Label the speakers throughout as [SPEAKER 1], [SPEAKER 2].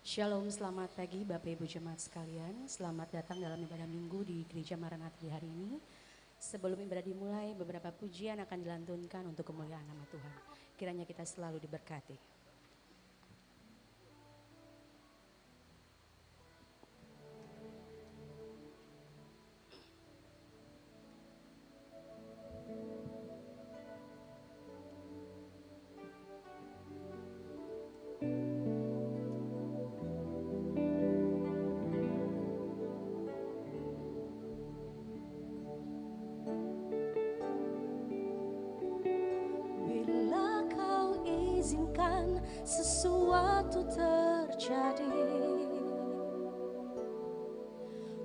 [SPEAKER 1] Shalom, selamat pagi Bapak Ibu Jemaat sekalian. Selamat datang dalam ibadah minggu di Gereja Maranatha di hari ini. Sebelum ibadah dimulai, beberapa pujian akan dilantunkan untuk kemuliaan nama Tuhan. Kiranya kita selalu diberkati. Izinkan sesuatu terjadi.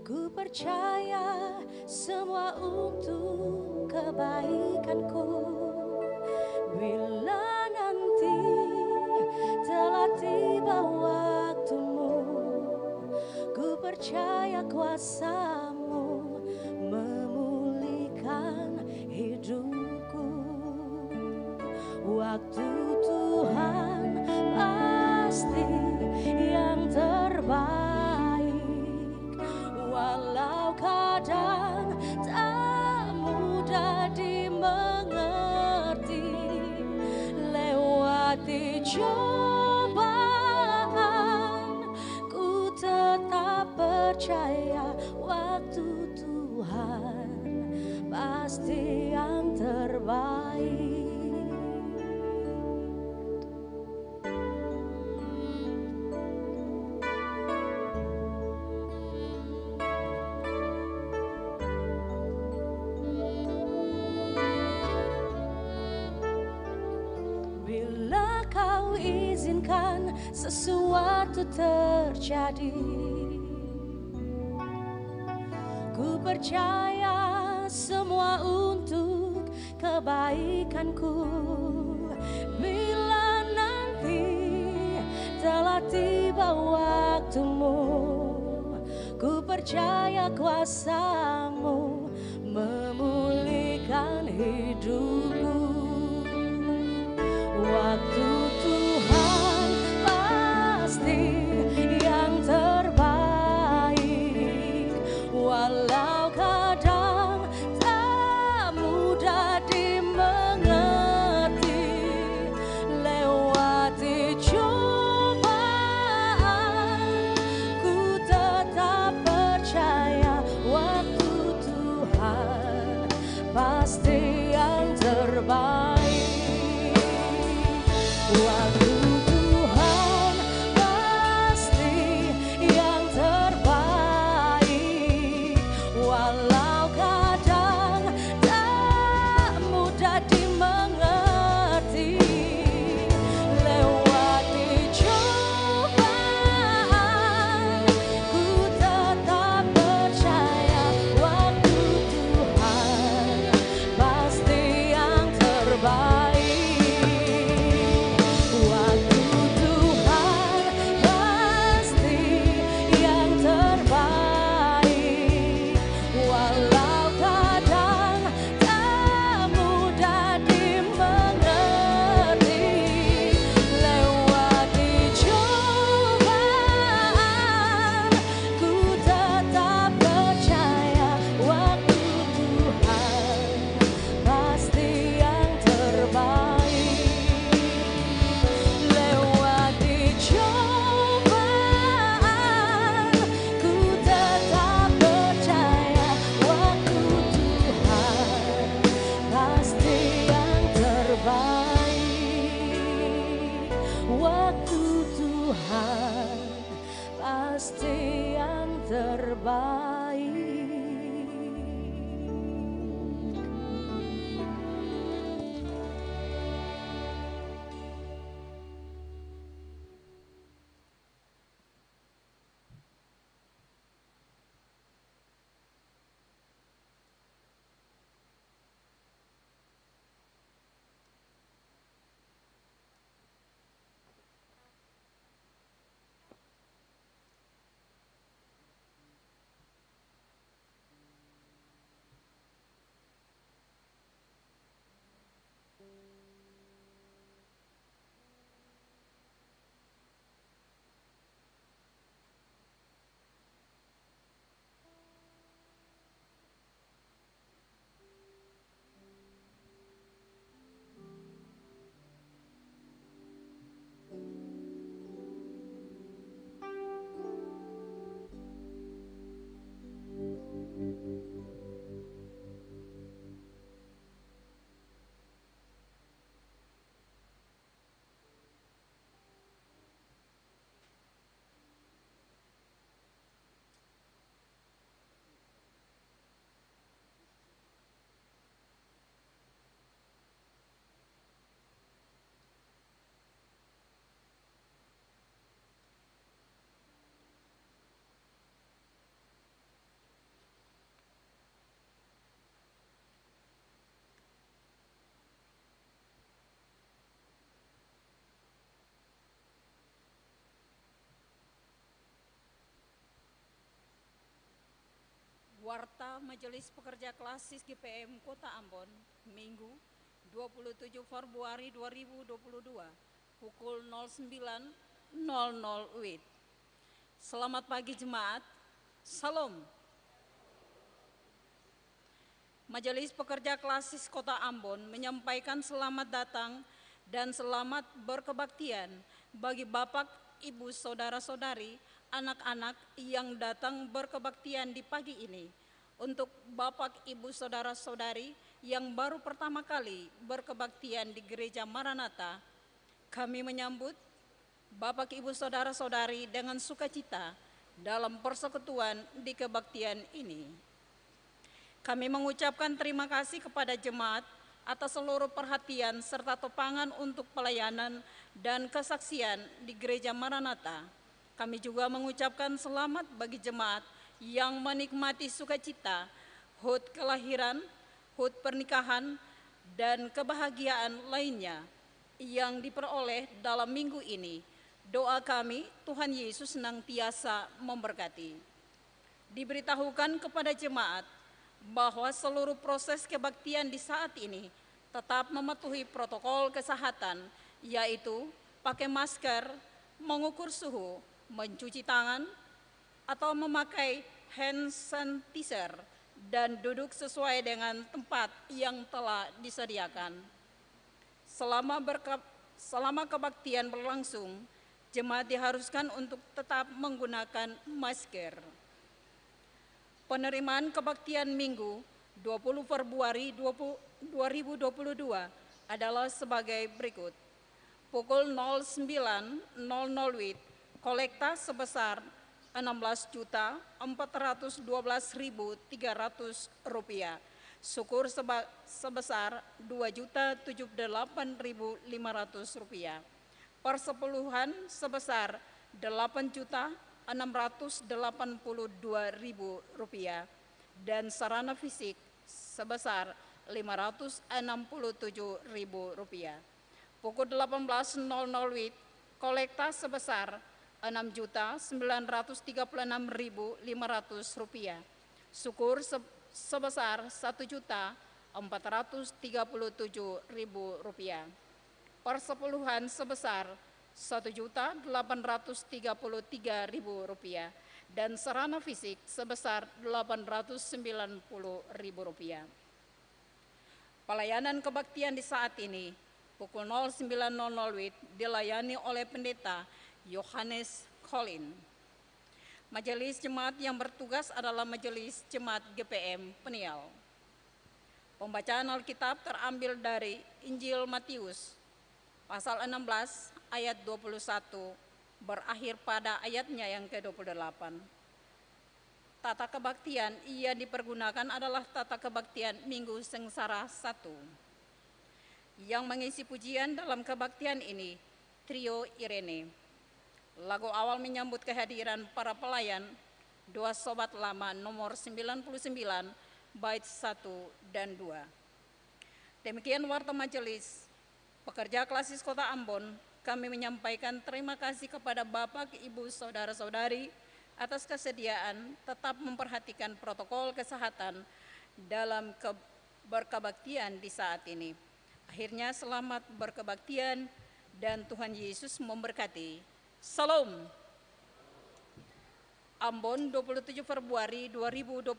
[SPEAKER 1] Ku percaya semua untuk kebaikanku. Bila nanti telah tiba waktumu, ku percaya kuasa-Mu memulihkan hidupku. Waktu Tuhan pasti yang terbaik, walau kadang tak mudah dimengerti. Lewati cobaan, ku tetap percaya waktu Tuhan pasti yang terbaik. Izinkan sesuatu terjadi. Ku percaya semua untuk kebaikanku. Bila nanti telah tiba waktumu, ku percaya kuasa-Mu memulihkan hidupku. Waktu Tuhan pasti yang terbaik, walau kadang tak mudah dimengerti. Lewati cobaan, ku tetap percaya waktu Tuhan pasti yang terbaik. Waktu Tuhan pasti yang terbaik, walau kadang tak mudah dimengerti. Lewati cobaan, ku tetap percaya waktu Tuhan pasti yang terbaik.
[SPEAKER 2] Warta Majelis Pekerja Klasis GPM Kota Ambon, Minggu 27 Februari 2022, pukul 09.00 WIB. Selamat pagi jemaat, Salam. Majelis Pekerja Klasis Kota Ambon menyampaikan selamat datang dan selamat berkebaktian bagi Bapak, Ibu, Saudara-saudari, anak-anak yang datang berkebaktian di pagi ini. Untuk Bapak, Ibu, Saudara-saudari yang baru pertama kali berkebaktian di Gereja Maranatha, kami menyambut Bapak, Ibu, Saudara-saudari dengan sukacita dalam persekutuan di kebaktian ini. Kami mengucapkan terima kasih kepada jemaat atas seluruh perhatian serta topangan untuk pelayanan dan kesaksian di Gereja Maranatha. Kami juga mengucapkan selamat bagi jemaat yang menikmati sukacita, HUT kelahiran, HUT pernikahan, dan kebahagiaan lainnya yang diperoleh dalam minggu ini. Doa kami, Tuhan Yesus senantiasa memberkati. Diberitahukan kepada jemaat bahwa seluruh proses kebaktian di saat ini tetap mematuhi protokol kesehatan, yaitu pakai masker, mengukur suhu, mencuci tangan, atau memakai hand sanitizer, dan duduk sesuai dengan tempat yang telah disediakan. Selama kebaktian berlangsung, jemaat diharuskan untuk tetap menggunakan masker. Penerimaan kebaktian Minggu 20 Februari 2022 adalah sebagai berikut. Pukul 09.00 WIB, kolekta sebesar Rp16.412.300, syukur sebesar Rp2.078.500, persepuluhan sebesar Rp8.682.000, dan sarana fisik sebesar Rp567.000. Pukul 18.00 WIB, kolekta sebesar Rp6.936.500, syukur sebesar Rp1.437.000, persepuluhan sebesar Rp1.833.000, dan sarana fisik sebesar Rp890.000. Pelayanan kebaktian di saat ini, pukul 09.00 WIB, dilayani oleh Pendeta Yohanes Colin. Majelis Jemaat yang bertugas adalah Majelis Jemaat GPM Peniel. Pembacaan Alkitab terambil dari Injil Matius, pasal 16 ayat 21, berakhir pada ayatnya yang ke-28. Tata kebaktian ia dipergunakan adalah tata kebaktian Minggu Sengsara 1. Yang mengisi pujian dalam kebaktian ini, Trio Irene. Lagu awal menyambut kehadiran para pelayan, Doa Sobat Lama nomor 99, bait 1 dan 2. Demikian warta majelis Pekerja Klasis Kota Ambon. Kami menyampaikan terima kasih kepada Bapak, Ibu, Saudara-saudari atas kesediaan tetap memperhatikan protokol kesehatan dalam berkebaktian di saat ini. Akhirnya selamat berkebaktian dan Tuhan Yesus memberkati. Salam. Ambon 27 Februari 2022.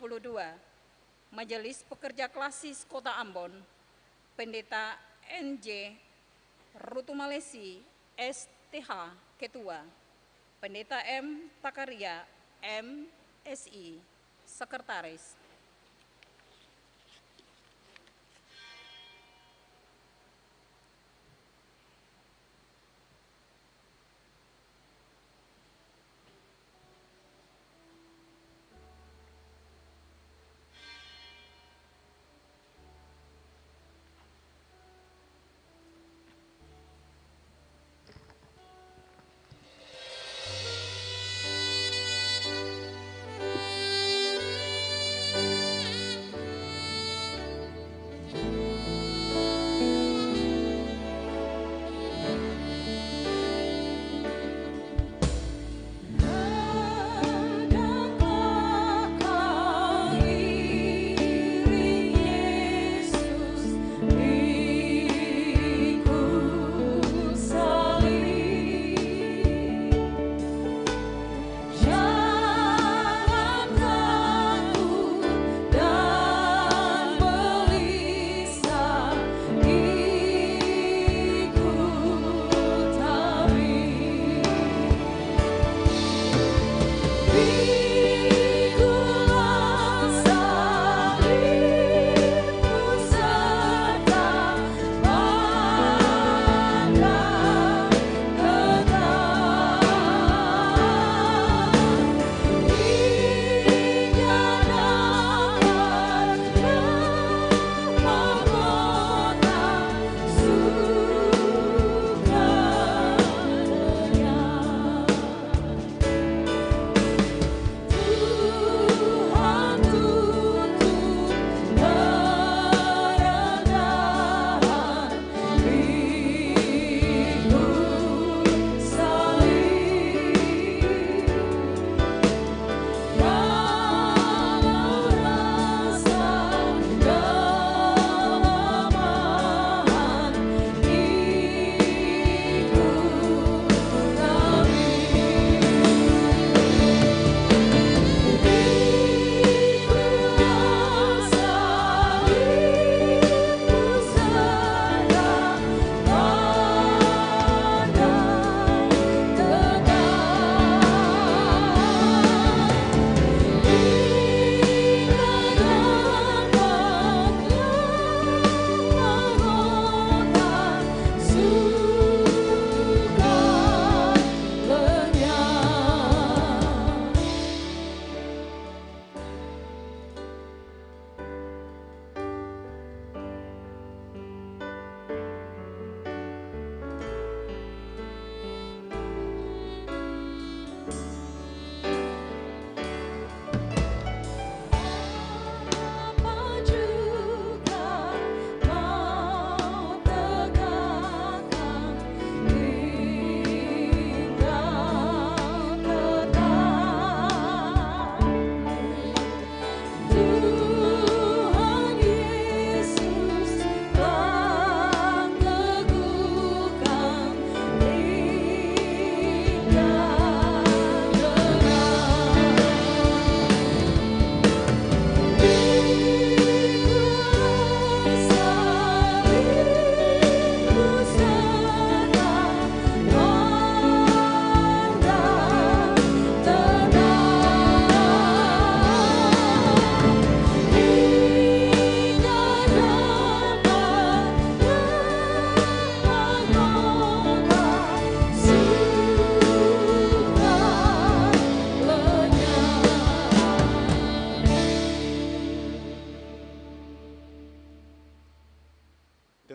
[SPEAKER 2] Majelis Pekerja Klasis Kota Ambon, Pendeta NJ Rutumalesi STH Ketua, Pendeta M Takaria MSI Sekretaris.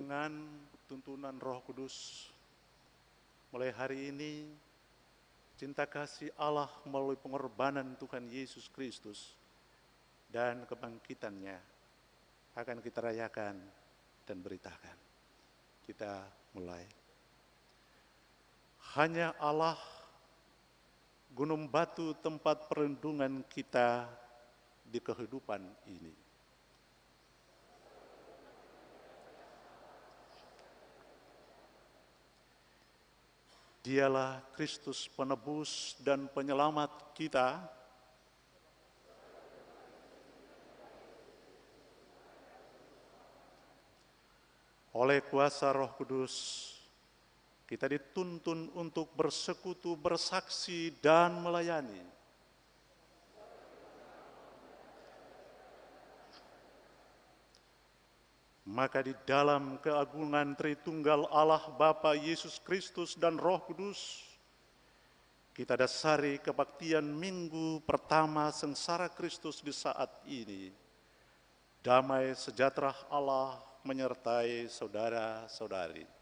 [SPEAKER 3] dengan tuntunan Roh Kudus, mulai hari ini cinta kasih Allah melalui pengorbanan Tuhan Yesus Kristus dan kebangkitannya akan kita rayakan dan beritakan. Kita mulai. Hanya Allah, gunung batu tempat perlindungan kita di kehidupan ini. Dialah Kristus penebus dan penyelamat kita. Oleh kuasa Roh Kudus, kita dituntun untuk bersekutu, bersaksi, dan melayani. Maka di dalam keagungan Tritunggal Allah Bapa, Yesus Kristus, dan Roh Kudus, kita dasari kebaktian minggu pertama sengsara Kristus di saat ini. Damai sejahtera Allah menyertai saudara-saudari.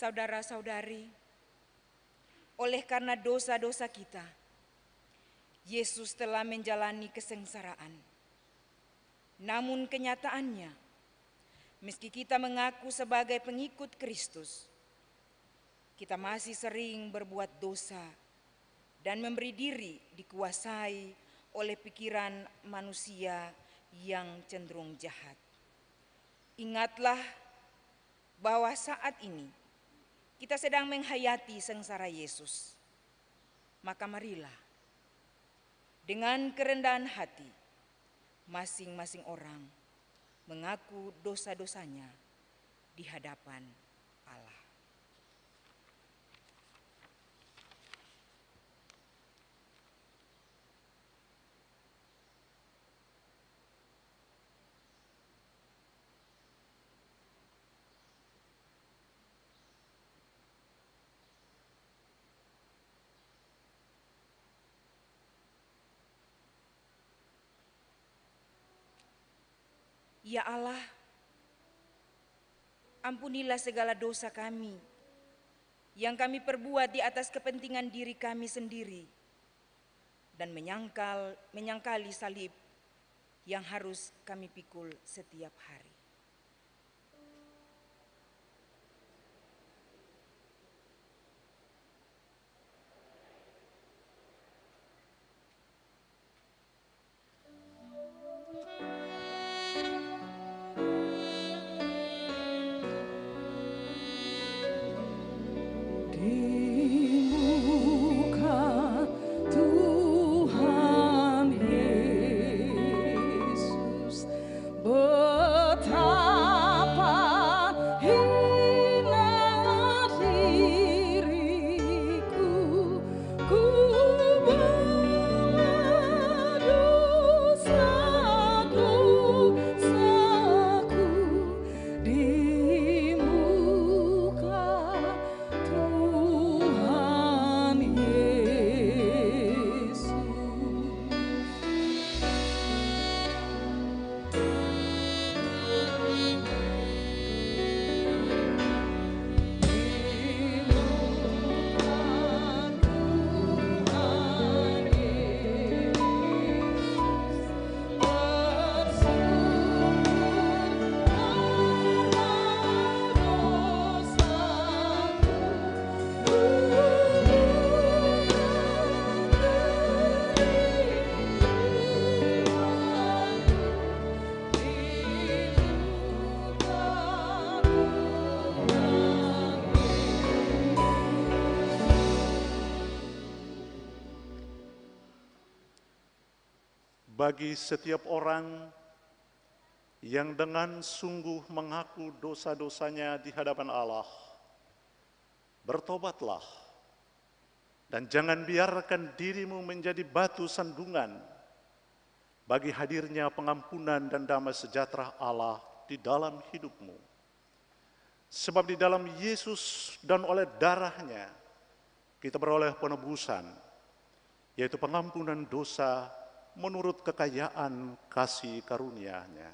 [SPEAKER 4] Saudara-saudari, oleh karena dosa-dosa kita, Yesus telah menjalani kesengsaraan. Namun kenyataannya, meski kita mengaku sebagai pengikut Kristus, kita masih sering berbuat dosa dan memberi diri dikuasai oleh pikiran manusia yang cenderung jahat. Ingatlah bahwa saat ini kita sedang menghayati sengsara Yesus. Maka marilah dengan kerendahan hati masing-masing orang mengaku dosa-dosanya di hadapan Allah. Ya Allah, ampunilah segala dosa kami yang kami perbuat di atas kepentingan diri kami sendiri dan menyangkali salib yang harus kami pikul setiap hari.
[SPEAKER 3] Bagi setiap orang yang dengan sungguh mengaku dosa-dosanya di hadapan Allah, bertobatlah dan jangan biarkan dirimu menjadi batu sandungan bagi hadirnya pengampunan dan damai sejahtera Allah di dalam hidupmu. Sebab di dalam Yesus dan oleh darahnya kita beroleh penebusan, yaitu pengampunan dosa menurut kekayaan kasih karunia-Nya.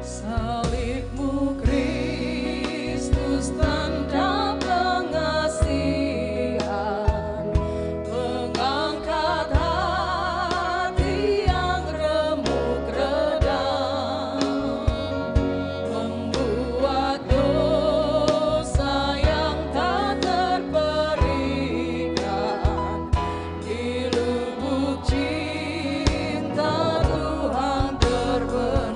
[SPEAKER 5] Salibmu Kristus tanda pengasihan, mengangkat hati yang remuk redam, membuat dosa yang tak terperikan di lubuk cinta Tuhan terbenam.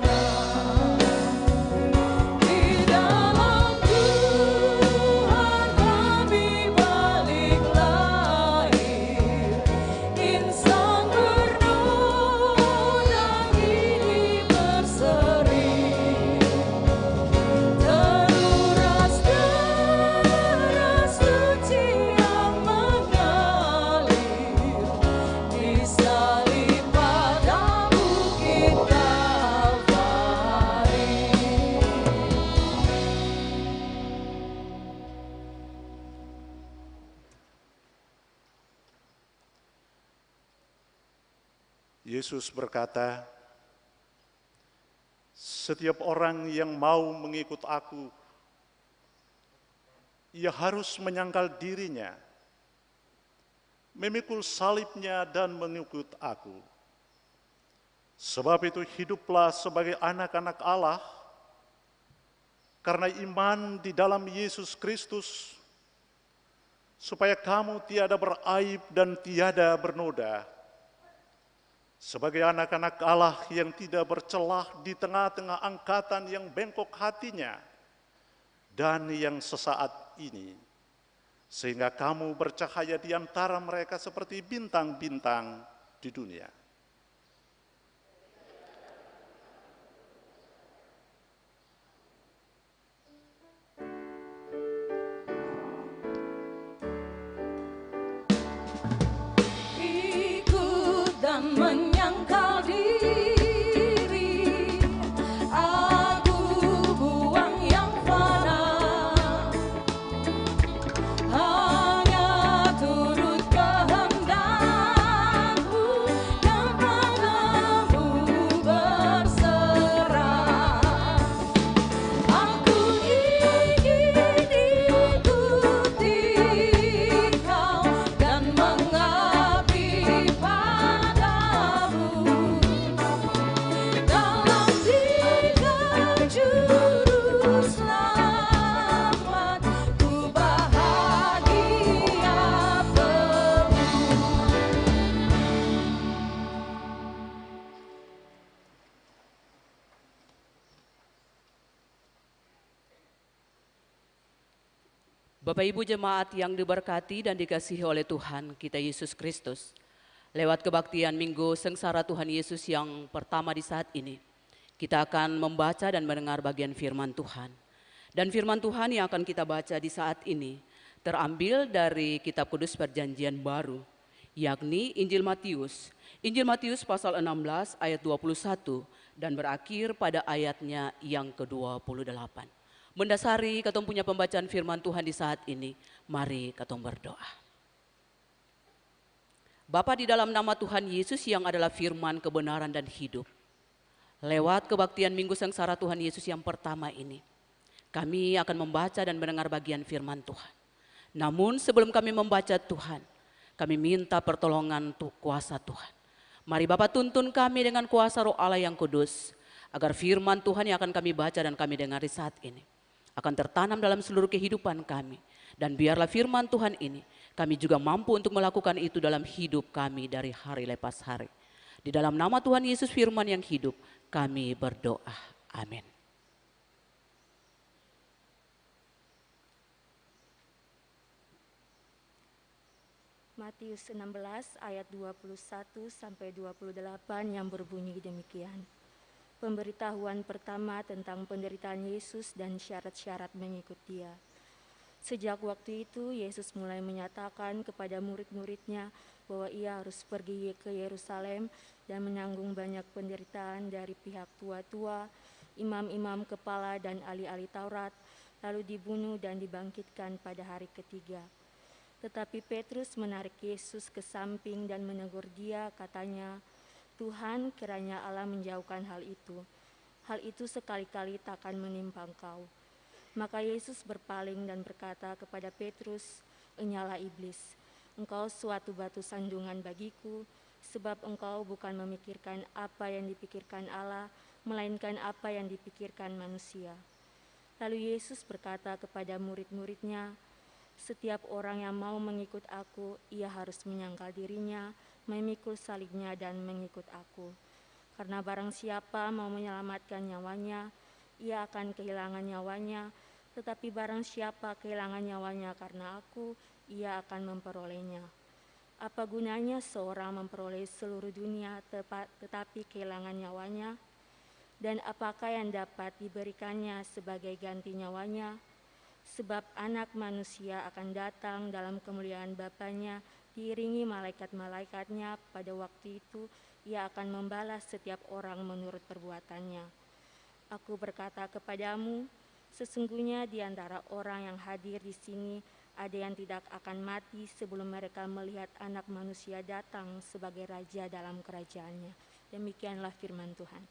[SPEAKER 3] Yesus berkata, setiap orang yang mau mengikut aku, ia harus menyangkal dirinya, memikul salibnya dan mengikut aku. Sebab itu hiduplah sebagai anak-anak Allah, karena iman di dalam Yesus Kristus, supaya kamu tiada beraib dan tiada bernoda, sebagai anak-anak Allah yang tidak bercelah di tengah-tengah angkatan yang bengkok hatinya dan yang sesaat ini, sehingga kamu bercahaya di antara mereka seperti bintang-bintang di dunia.
[SPEAKER 5] Ikut dan menyangkal diri, aku
[SPEAKER 6] Bapak Ibu jemaat yang diberkati dan dikasihi oleh Tuhan kita Yesus Kristus. Lewat kebaktian Minggu Sengsara Tuhan Yesus yang pertama di saat ini, kita akan membaca dan mendengar bagian firman Tuhan. Dan firman Tuhan yang akan kita baca di saat ini terambil dari Kitab Kudus Perjanjian Baru, yakni Injil Matius. Injil Matius pasal 16 ayat 21 dan berakhir pada ayatnya yang ke-28. Mendasari katong punya pembacaan firman Tuhan di saat ini, mari katong berdoa. Bapa, di dalam nama Tuhan Yesus yang adalah firman kebenaran dan hidup, lewat kebaktian Minggu Sengsara Tuhan Yesus yang pertama ini, kami akan membaca dan mendengar bagian firman Tuhan. Namun sebelum kami membaca Tuhan, kami minta pertolongan untuk kuasa Tuhan. Mari Bapa tuntun kami dengan kuasa Roh Allah yang kudus, agar firman Tuhan yang akan kami baca dan kami dengar di saat ini akan tertanam dalam seluruh kehidupan kami. Dan biarlah firman Tuhan ini kami juga mampu untuk melakukan itu dalam hidup kami dari hari lepas hari. Di dalam nama Tuhan Yesus firman yang hidup kami berdoa. Amin.
[SPEAKER 7] Matius 16 ayat 21 sampai 28 yang berbunyi demikian. Pemberitahuan pertama tentang penderitaan Yesus dan syarat-syarat mengikut Dia. Sejak waktu itu Yesus mulai menyatakan kepada murid-muridnya bahwa Ia harus pergi ke Yerusalem dan menanggung banyak penderitaan dari pihak tua-tua, imam-imam kepala dan ahli-ahli Taurat, lalu dibunuh dan dibangkitkan pada hari ketiga. Tetapi Petrus menarik Yesus ke samping dan menegur Dia, katanya, "Tuhan, kiranya Allah menjauhkan hal itu. Hal itu sekali-kali takkan menimpa Engkau." Maka Yesus berpaling dan berkata kepada Petrus, "Enyalah iblis, engkau suatu batu sandungan bagiku, sebab engkau bukan memikirkan apa yang dipikirkan Allah, melainkan apa yang dipikirkan manusia." Lalu Yesus berkata kepada murid-muridnya, "Setiap orang yang mau mengikut aku, ia harus menyangkal dirinya, memikul salibnya dan mengikut aku. Karena barang siapa mau menyelamatkan nyawanya, ia akan kehilangan nyawanya, tetapi barang siapa kehilangan nyawanya karena aku, ia akan memperolehnya. Apa gunanya seorang memperoleh seluruh dunia tetapi kehilangan nyawanya? Dan apakah yang dapat diberikannya sebagai ganti nyawanya? Sebab Anak Manusia akan datang dalam kemuliaan Bapanya, diiringi malaikat-malaikatnya. Pada waktu itu Ia akan membalas setiap orang menurut perbuatannya. Aku berkata kepadamu, sesungguhnya di antara orang yang hadir di sini ada yang tidak akan mati sebelum mereka melihat Anak Manusia datang sebagai Raja dalam kerajaannya." Demikianlah firman Tuhan.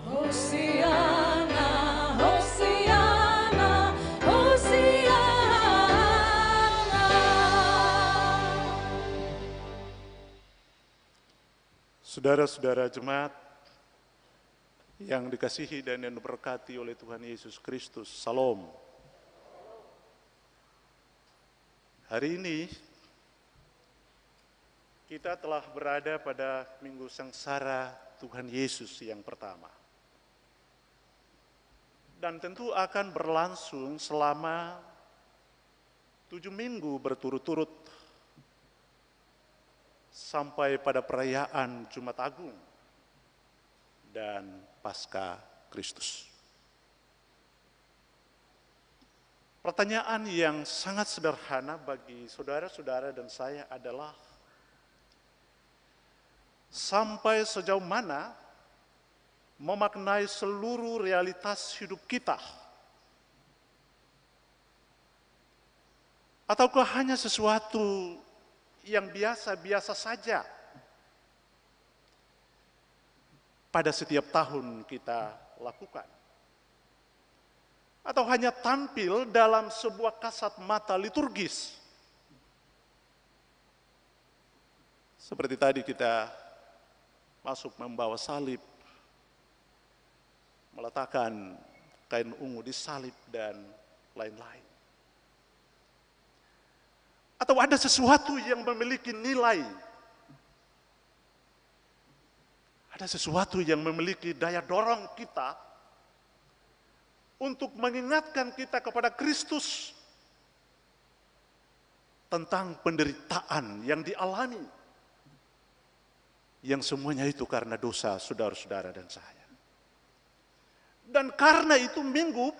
[SPEAKER 5] Hosiana, Hosiana, Hosiana.
[SPEAKER 3] Saudara-saudara jemaat yang dikasihi dan yang diberkati oleh Tuhan Yesus Kristus, Salam. Hari ini kita telah berada pada Minggu Sengsara Tuhan Yesus yang pertama. Dan tentu akan berlangsung selama 7 minggu berturut-turut sampai pada perayaan Jumat Agung dan Paskah Kristus. Pertanyaan yang sangat sederhana bagi saudara-saudara dan saya adalah, sampai sejauh mana memaknai seluruh realitas hidup kita? Ataukah hanya sesuatu yang biasa-biasa saja pada setiap tahun kita lakukan? Atau hanya tampil dalam sebuah kasat mata liturgis? Seperti tadi kita masuk membawa salib, meletakkan kain ungu di salib dan lain-lain. Atau ada sesuatu yang memiliki nilai Ada sesuatu yang memiliki daya dorong kita untuk mengingatkan kita kepada Kristus tentang penderitaan yang dialami. Yang semuanya itu karena dosa saudara-saudara dan saya. Dan karena itu Minggu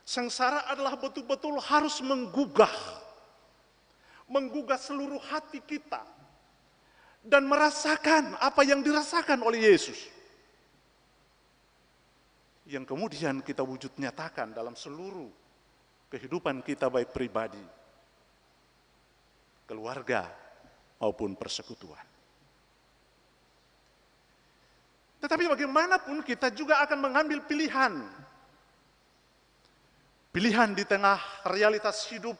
[SPEAKER 3] Sengsara adalah betul-betul harus menggugah seluruh hati kita dan merasakan apa yang dirasakan oleh Yesus. Yang kemudian kita wujud nyatakan dalam seluruh kehidupan kita baik pribadi, keluarga, maupun persekutuan. Tetapi bagaimanapun kita juga akan mengambil pilihan. Pilihan di tengah realitas hidup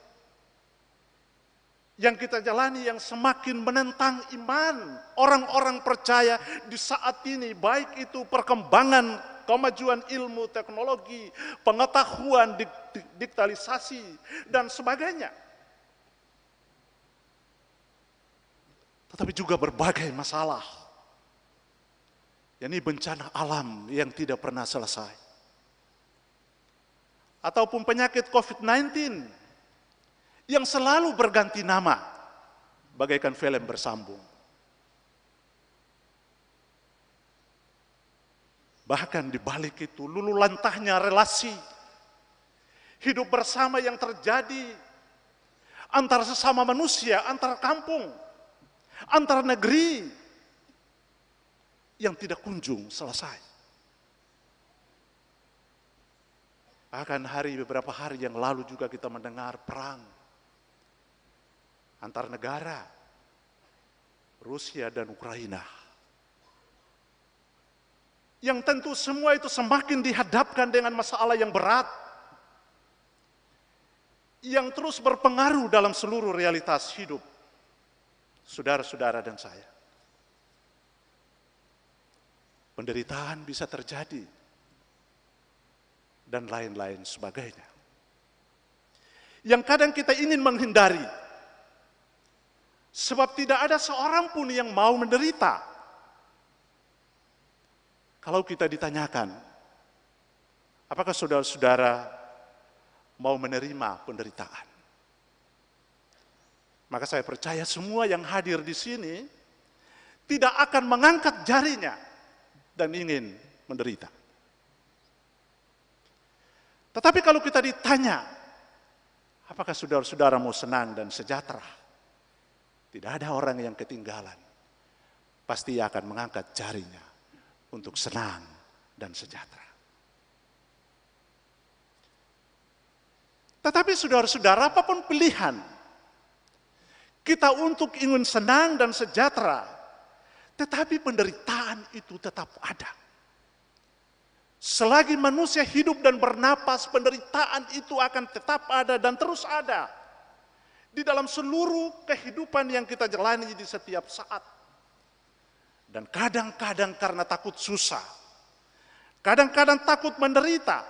[SPEAKER 3] yang kita jalani yang semakin menentang iman orang-orang percaya di saat ini, baik itu perkembangan kemajuan ilmu, teknologi, pengetahuan, digitalisasi, dan sebagainya. Tetapi juga berbagai masalah. Ini bencana alam yang tidak pernah selesai. Ataupun penyakit COVID-19 yang selalu berganti nama, bagaikan film bersambung. Bahkan di balik itu lulu lantahnya relasi hidup bersama yang terjadi antara sesama manusia, antara kampung, antara negeri yang tidak kunjung selesai. Bahkan beberapa hari yang lalu juga kita mendengar perang antar negara Rusia dan Ukraina. Yang tentu semua itu semakin dihadapkan dengan masalah yang berat, yang terus berpengaruh dalam seluruh realitas hidup saudara-saudara dan saya. Penderitaan bisa terjadi, dan lain-lain sebagainya. Yang kadang kita ingin menghindari, sebab tidak ada seorang pun yang mau menderita. Kalau kita ditanyakan, apakah saudara-saudara mau menerima penderitaan? Maka saya percaya semua yang hadir di sini tidak akan mengangkat jarinya dan ingin menderita. Tetapi kalau kita ditanya, apakah saudara-saudara mau senang dan sejahtera? Tidak ada orang yang ketinggalan. Pasti akan mengangkat jarinya untuk senang dan sejahtera. Tetapi saudara-saudara, apapun pilihan kita untuk ingin senang dan sejahtera, tetapi penderitaan itu tetap ada. Selagi manusia hidup dan bernapas, penderitaan itu akan tetap ada dan terus ada di dalam seluruh kehidupan yang kita jalani di setiap saat. Dan kadang-kadang karena takut susah, kadang-kadang takut menderita,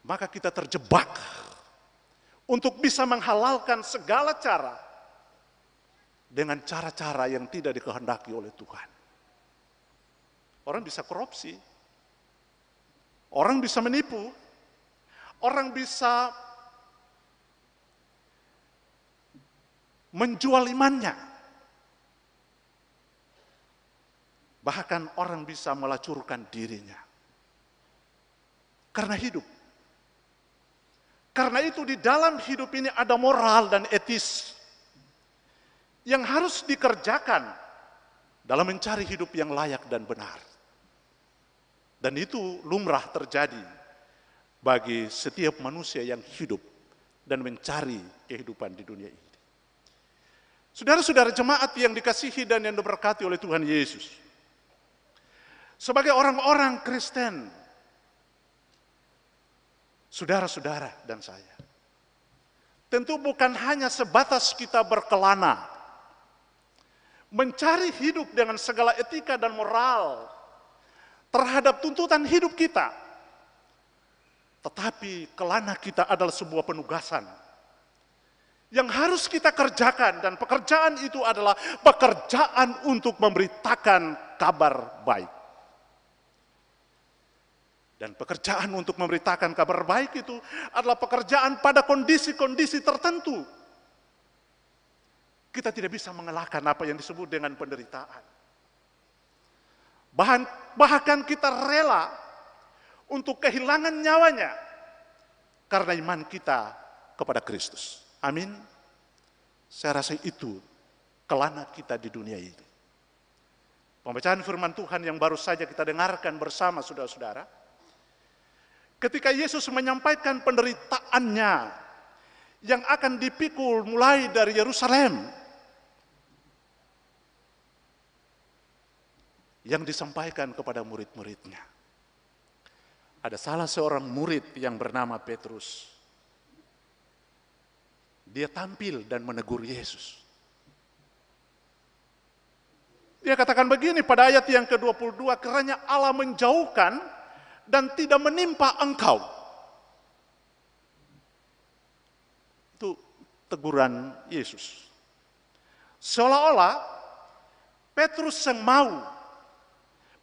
[SPEAKER 3] maka kita terjebak untuk bisa menghalalkan segala cara dengan cara-cara yang tidak dikehendaki oleh Tuhan. Orang bisa korupsi, orang bisa menipu, orang bisa menjual imannya. Bahkan orang bisa melacurkan dirinya karena hidup. Karena itu di dalam hidup ini ada moral dan etis yang harus dikerjakan dalam mencari hidup yang layak dan benar. Dan itu lumrah terjadi bagi setiap manusia yang hidup dan mencari kehidupan di dunia ini. Saudara-saudara jemaat yang dikasihi dan yang diberkati oleh Tuhan Yesus, sebagai orang-orang Kristen, saudara-saudara dan saya, tentu bukan hanya sebatas kita berkelana, mencari hidup dengan segala etika dan moral terhadap tuntutan hidup kita. Tetapi kelana kita adalah sebuah penugasan yang harus kita kerjakan, dan pekerjaan itu adalah pekerjaan untuk memberitakan kabar baik. Dan pekerjaan untuk memberitakan kabar baik itu adalah pekerjaan pada kondisi-kondisi tertentu. Kita tidak bisa mengelakkan apa yang disebut dengan penderitaan. Bahkan kita rela untuk kehilangan nyawanya karena iman kita kepada Kristus. Amin. Saya rasa itu kelana kita di dunia ini. Pembacaan firman Tuhan yang baru saja kita dengarkan bersama saudara-saudara, ketika Yesus menyampaikan penderitaannya yang akan dipikul mulai dari Yerusalem, yang disampaikan kepada murid-muridnya. Ada salah seorang murid yang bernama Petrus. Dia tampil dan menegur Yesus. Dia katakan begini pada ayat yang ke-22, "Kiranya Allah menjauhkan dan tidak menimpa engkau." Itu teguran Yesus. Seolah-olah Petrus yang mau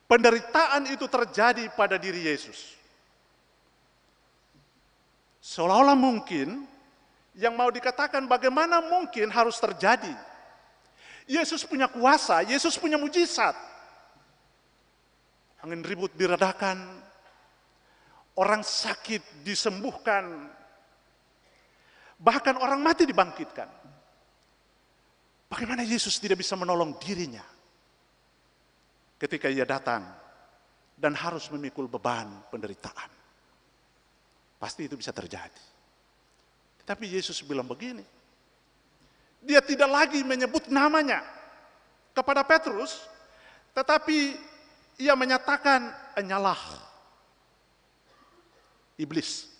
[SPEAKER 3] penderitaan itu terjadi pada diri Yesus. Seolah-olah mungkin yang mau dikatakan bagaimana mungkin harus terjadi. Yesus punya kuasa, Yesus punya mujizat. Angin ribut diredakan, orang sakit disembuhkan, bahkan orang mati dibangkitkan. Bagaimana Yesus tidak bisa menolong dirinya ketika ia datang dan harus memikul beban penderitaan? Pasti itu bisa terjadi. Tapi Yesus bilang begini, dia tidak lagi menyebut namanya kepada Petrus, tetapi ia menyatakan, "Enyalah iblis."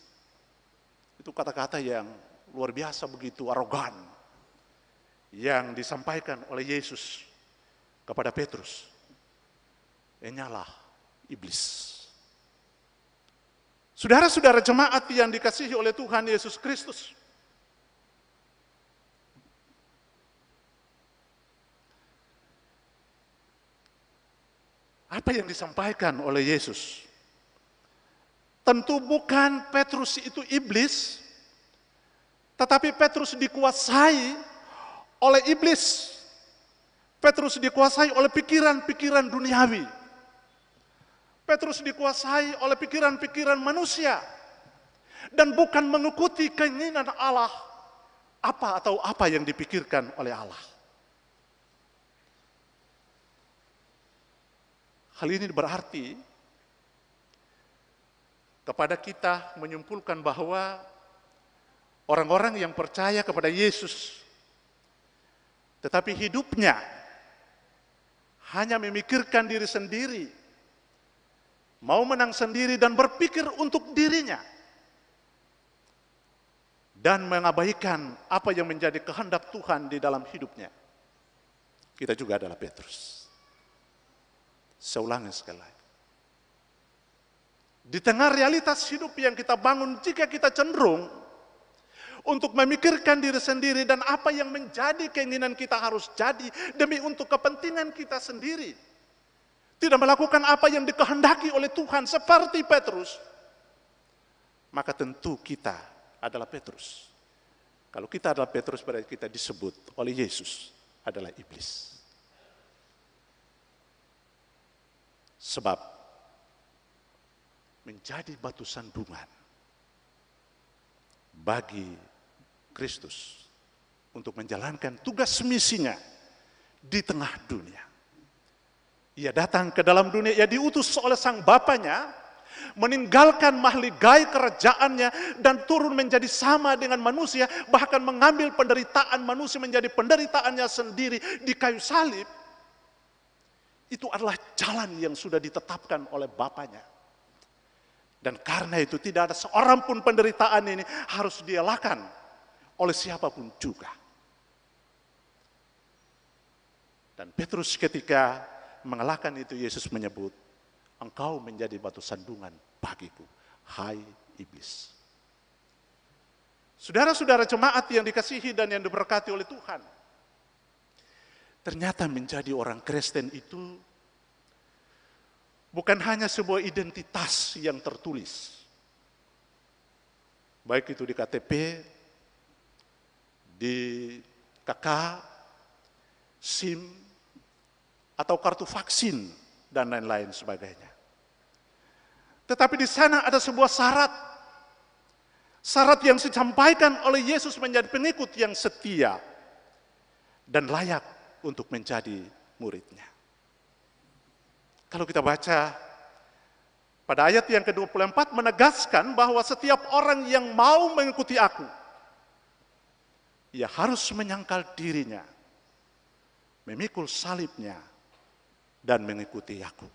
[SPEAKER 3] Itu kata-kata yang luar biasa, begitu arogan, yang disampaikan oleh Yesus kepada Petrus. Enyalah iblis. Saudara-saudara jemaat yang dikasihi oleh Tuhan Yesus Kristus, apa yang disampaikan oleh Yesus? Tentu bukan Petrus itu iblis, tetapi Petrus dikuasai oleh iblis. Petrus dikuasai oleh pikiran-pikiran duniawi. Petrus dikuasai oleh pikiran-pikiran manusia dan bukan mengikuti keinginan Allah apa yang dipikirkan oleh Allah. Hal ini berarti kepada kita menyimpulkan bahwa orang-orang yang percaya kepada Yesus tetapi hidupnya hanya memikirkan diri sendiri, mau menang sendiri dan berpikir untuk dirinya, dan mengabaikan apa yang menjadi kehendak Tuhan di dalam hidupnya. Kita juga adalah Petrus. Saya ulangi sekali lagi. Di tengah realitas hidup yang kita bangun, jika kita cenderung untuk memikirkan diri sendiri dan apa yang menjadi keinginan kita harus jadi demi untuk kepentingan kita sendiri, tidak melakukan apa yang dikehendaki oleh Tuhan seperti Petrus, maka tentu kita adalah Petrus. Kalau kita adalah Petrus, berarti kita disebut oleh Yesus adalah iblis. Sebab menjadi batu sandungan bagi Kristus untuk menjalankan tugas misinya di tengah dunia. Ia datang ke dalam dunia, ia diutus oleh sang Bapanya, meninggalkan mahligai kerajaannya dan turun menjadi sama dengan manusia, bahkan mengambil penderitaan manusia menjadi penderitaannya sendiri di kayu salib. Itu adalah jalan yang sudah ditetapkan oleh Bapanya. Dan karena itu tidak ada seorang pun penderitaan ini harus dielakkan oleh siapapun juga. Dan Petrus ketika mengalahkan itu, Yesus menyebut, "Engkau menjadi batu sandungan bagiku, hai iblis." Saudara-saudara jemaat yang dikasihi dan yang diberkati oleh Tuhan, ternyata menjadi orang Kristen itu bukan hanya sebuah identitas yang tertulis, baik itu di KTP, di KK, SIM, atau kartu vaksin, dan lain-lain sebagainya. Tetapi di sana ada sebuah syarat yang disampaikan oleh Yesus menjadi pengikut yang setia dan layak untuk menjadi muridnya. Kalau kita baca pada ayat yang ke-24 menegaskan bahwa setiap orang yang mau mengikuti aku, ia harus menyangkal dirinya, memikul salibnya, dan mengikuti aku.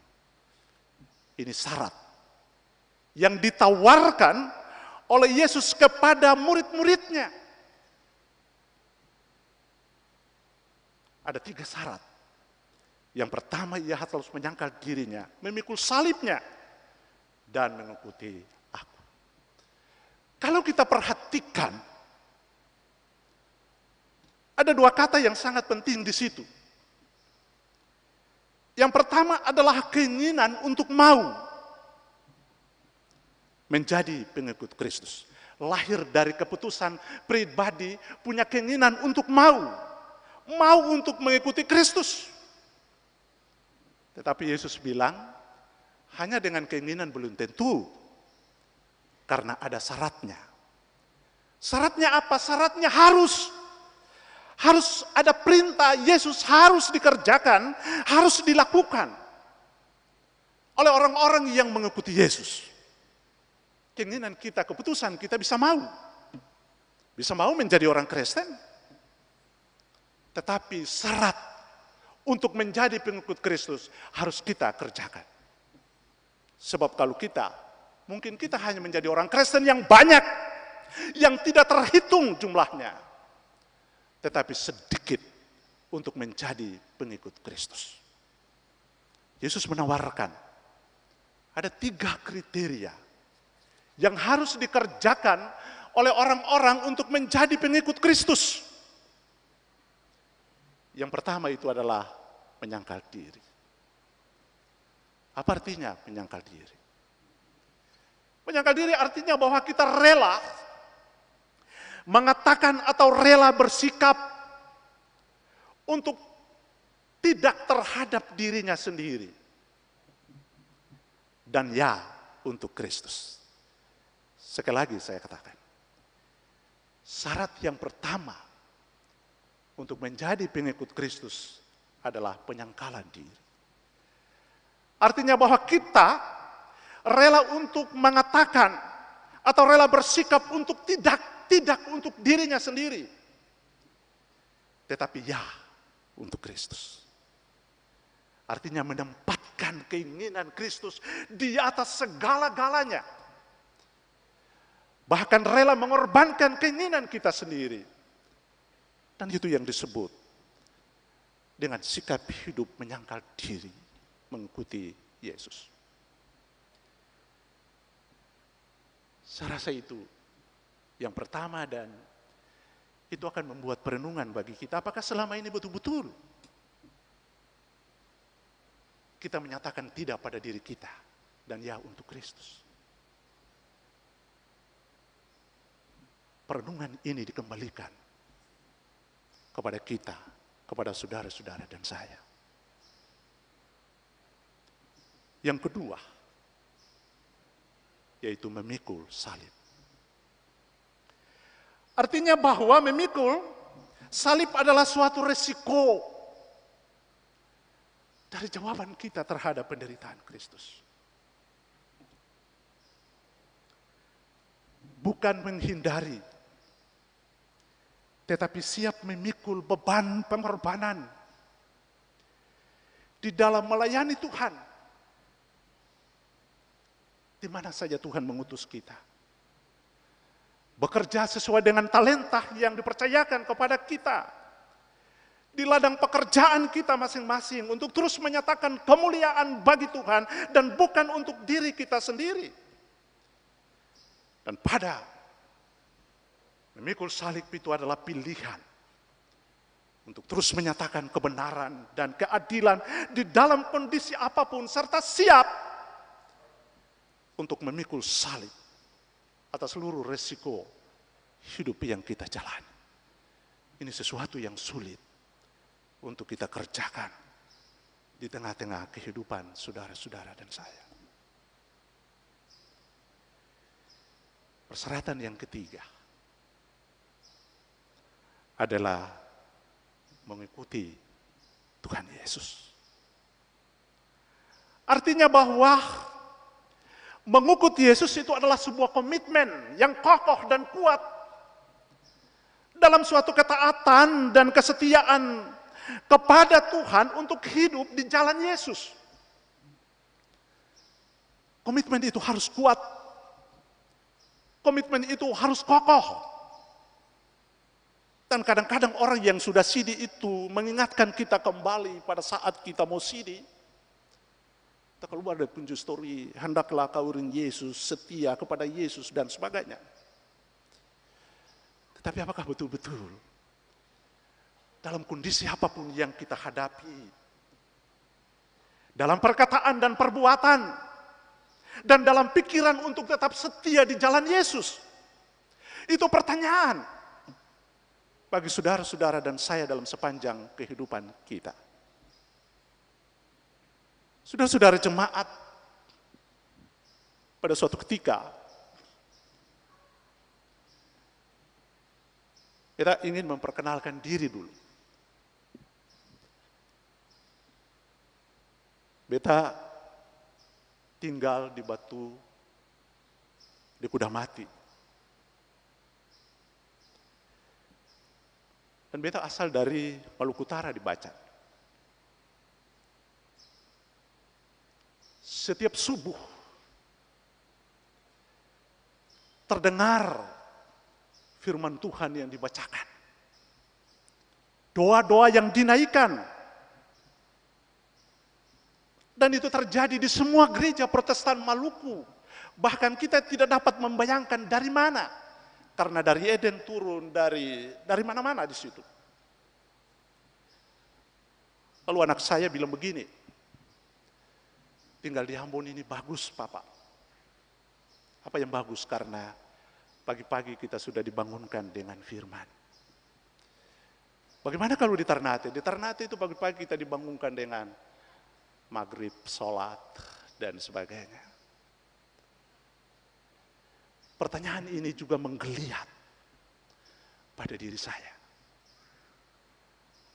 [SPEAKER 3] Ini syarat yang ditawarkan oleh Yesus kepada murid-muridnya. Ada 3 syarat. Yang pertama, ia harus menyangkal dirinya, memikul salibnya, dan mengikuti aku. Kalau kita perhatikan, ada 2 kata yang sangat penting di situ. Yang pertama adalah keinginan untuk mau menjadi pengikut Kristus. Lahir dari keputusan pribadi, punya keinginan untuk mau untuk mengikuti Kristus. Tetapi Yesus bilang, hanya dengan keinginan belum tentu, karena ada syaratnya. Syaratnya apa? Syaratnya harus ada perintah Yesus, harus dikerjakan, harus dilakukan oleh orang-orang yang mengikuti Yesus. Keinginan kita, keputusan kita bisa mau menjadi orang Kristen. Tetapi syarat untuk menjadi pengikut Kristus harus kita kerjakan. Sebab kalau mungkin kita hanya menjadi orang Kristen yang banyak, yang tidak terhitung jumlahnya, tetapi sedikit untuk menjadi pengikut Kristus. Yesus menawarkan ada 3 kriteria yang harus dikerjakan oleh orang-orang untuk menjadi pengikut Kristus. Yang pertama itu adalah menyangkal diri. Apa artinya menyangkal diri? Menyangkal diri artinya bahwa kita rela mengatakan atau rela bersikap untuk tidak terhadap dirinya sendiri. Dan ya untuk Kristus. Sekali lagi saya katakan, syarat yang pertama untuk menjadi pengikut Kristus adalah penyangkalan diri. Artinya bahwa kita rela untuk mengatakan atau rela bersikap untuk tidak untuk dirinya sendiri, tetapi ya untuk Kristus. Artinya menempatkan keinginan Kristus di atas segala-galanya. Bahkan rela mengorbankan keinginan kita sendiri. Dan itu yang disebut dengan sikap hidup menyangkal diri, mengikuti Yesus. Saya rasa itu yang pertama, dan itu akan membuat perenungan bagi kita. Apakah selama ini betul-betul kita menyatakan tidak pada diri kita dan ya untuk Kristus? Perenungan ini dikembalikan kepada kita, kepada saudara-saudara dan saya. Yang kedua, yaitu memikul salib. Artinya bahwa memikul salib adalah suatu resiko dari jawaban kita terhadap penderitaan Kristus. Bukan menghindari, tetapi siap memikul beban pengorbanan di dalam melayani Tuhan. Di mana saja Tuhan mengutus kita. Bekerja sesuai dengan talenta yang dipercayakan kepada kita. Di ladang pekerjaan kita masing-masing untuk terus menyatakan kemuliaan bagi Tuhan dan bukan untuk diri kita sendiri. Dan pada Memikul salib itu adalah pilihan untuk terus menyatakan kebenaran dan keadilan di dalam kondisi apapun, serta siap untuk memikul salib atas seluruh resiko hidup yang kita jalani. Ini sesuatu yang sulit untuk kita kerjakan di tengah-tengah kehidupan saudara-saudara dan saya. Persyaratan yang ketiga adalah mengikuti Tuhan Yesus. Artinya bahwa mengikuti Yesus itu adalah sebuah komitmen yang kokoh dan kuat dalam suatu ketaatan dan kesetiaan kepada Tuhan untuk hidup di jalan Yesus. Komitmen itu harus kuat. Komitmen itu harus kokoh. Dan kadang-kadang orang yang sudah sidi itu mengingatkan kita kembali pada saat kita mau sidi. Kita keluar dari kunjung story, hendaklah kau ring Yesus, setia kepada Yesus dan sebagainya. Tetapi apakah betul-betul dalam kondisi apapun yang kita hadapi, dalam perkataan dan perbuatan, dan dalam pikiran untuk tetap setia di jalan Yesus? Itu pertanyaan bagi saudara-saudara dan saya dalam sepanjang kehidupan kita. Saudara-saudara jemaat, pada suatu ketika kita ingin memperkenalkan diri dulu. Beta tinggal di Batu, di Kudamati. Dan beta asal dari Maluku Utara di Bacan. Setiap subuh terdengar firman Tuhan yang dibacakan. Doa-doa yang dinaikkan. Dan itu terjadi di semua gereja Protestan Maluku. Bahkan kita tidak dapat membayangkan dari mana. Karena dari Eden turun dari mana-mana di situ. Lalu anak saya bilang begini, tinggal di Ambon ini bagus, Papa. Apa yang bagus? Karena pagi-pagi kita sudah dibangunkan dengan firman. Bagaimana kalau di Ternate? Di Ternate itu pagi-pagi kita dibangunkan dengan maghrib, sholat, dan sebagainya. Pertanyaan ini juga menggeliat pada diri saya.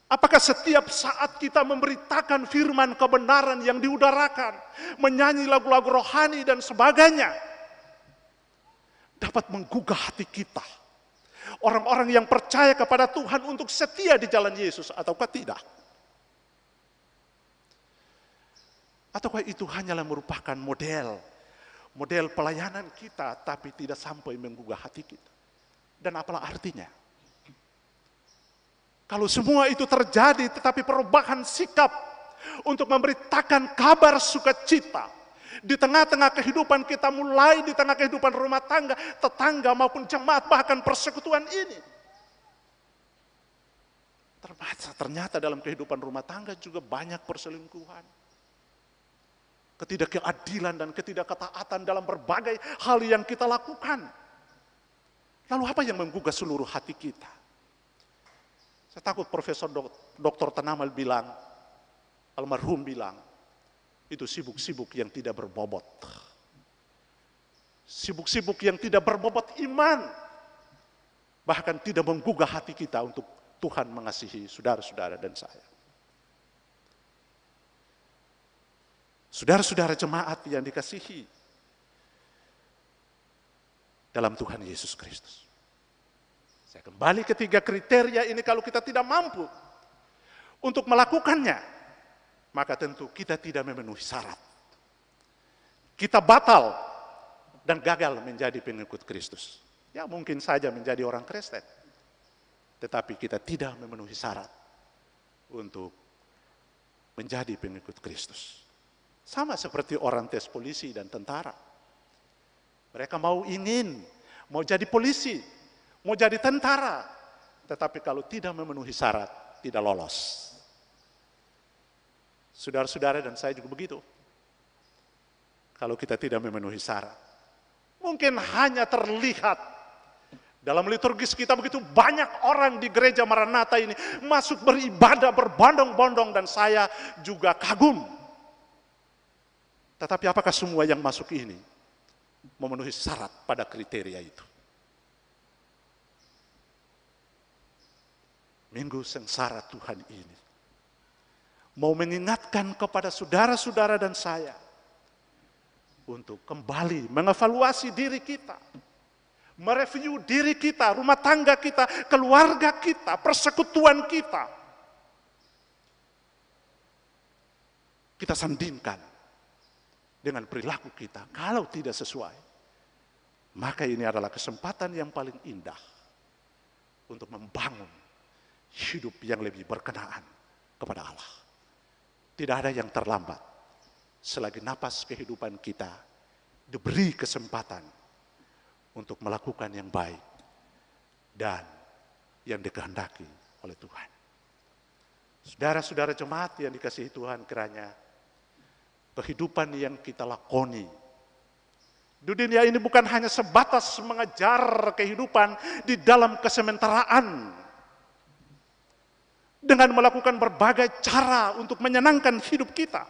[SPEAKER 3] Apakah setiap saat kita memberitakan firman kebenaran yang diudarakan, menyanyi lagu-lagu rohani dan sebagainya, dapat menggugah hati kita? Orang-orang yang percaya kepada Tuhan untuk setia di jalan Yesus ataukah tidak? Ataukah itu hanyalah merupakan model pelayanan kita, tapi tidak sampai menggugah hati kita. Dan apalah artinya? Kalau semua itu terjadi, tetapi perubahan sikap untuk memberitakan kabar sukacita di tengah-tengah kehidupan kita, mulai di tengah kehidupan rumah tangga, tetangga maupun jemaat, bahkan persekutuan ini. Ternyata dalam kehidupan rumah tangga juga banyak perselingkuhan. Ketidakadilan dan ketidakketaatan dalam berbagai hal yang kita lakukan. Lalu apa yang menggugah seluruh hati kita? Saya takut Profesor Dr. Tanamal bilang, almarhum bilang, itu sibuk-sibuk yang tidak berbobot. Sibuk-sibuk yang tidak berbobot iman. Bahkan tidak menggugah hati kita untuk Tuhan mengasihi saudara-saudara dan saya. Saudara-saudara jemaat yang dikasihi dalam Tuhan Yesus Kristus. Saya kembali ke 3 kriteria ini. Kalau kita tidak mampu untuk melakukannya, maka tentu kita tidak memenuhi syarat. Kita batal dan gagal menjadi pengikut Kristus. Ya mungkin saja menjadi orang Kristen, tetapi kita tidak memenuhi syarat untuk menjadi pengikut Kristus. Sama seperti orang tes polisi dan tentara. Mereka mau jadi polisi, mau jadi tentara, tetapi kalau tidak memenuhi syarat, tidak lolos. Saudara-saudara dan saya juga begitu. Kalau kita tidak memenuhi syarat, mungkin hanya terlihat dalam liturgis kita begitu banyak orang di gereja Maranatha ini masuk beribadah berbondong-bondong dan saya juga kagum. Tetapi apakah semua yang masuk ini memenuhi syarat pada kriteria itu? Minggu sengsara Tuhan ini mau mengingatkan kepada saudara-saudara dan saya untuk kembali mengevaluasi diri kita, mereview diri kita, rumah tangga kita, keluarga kita, persekutuan kita. Kita sandingkan dengan perilaku kita. Kalau tidak sesuai, maka ini adalah kesempatan yang paling indah untuk membangun hidup yang lebih berkenaan kepada Allah. Tidak ada yang terlambat selagi napas kehidupan kita diberi kesempatan untuk melakukan yang baik dan yang dikehendaki oleh Tuhan. Saudara-saudara jemaat yang dikasihi Tuhan, kiranya kehidupan yang kita lakoni di dunia ini bukan hanya sebatas mengejar kehidupan di dalam kesementaraan dengan melakukan berbagai cara untuk menyenangkan hidup kita,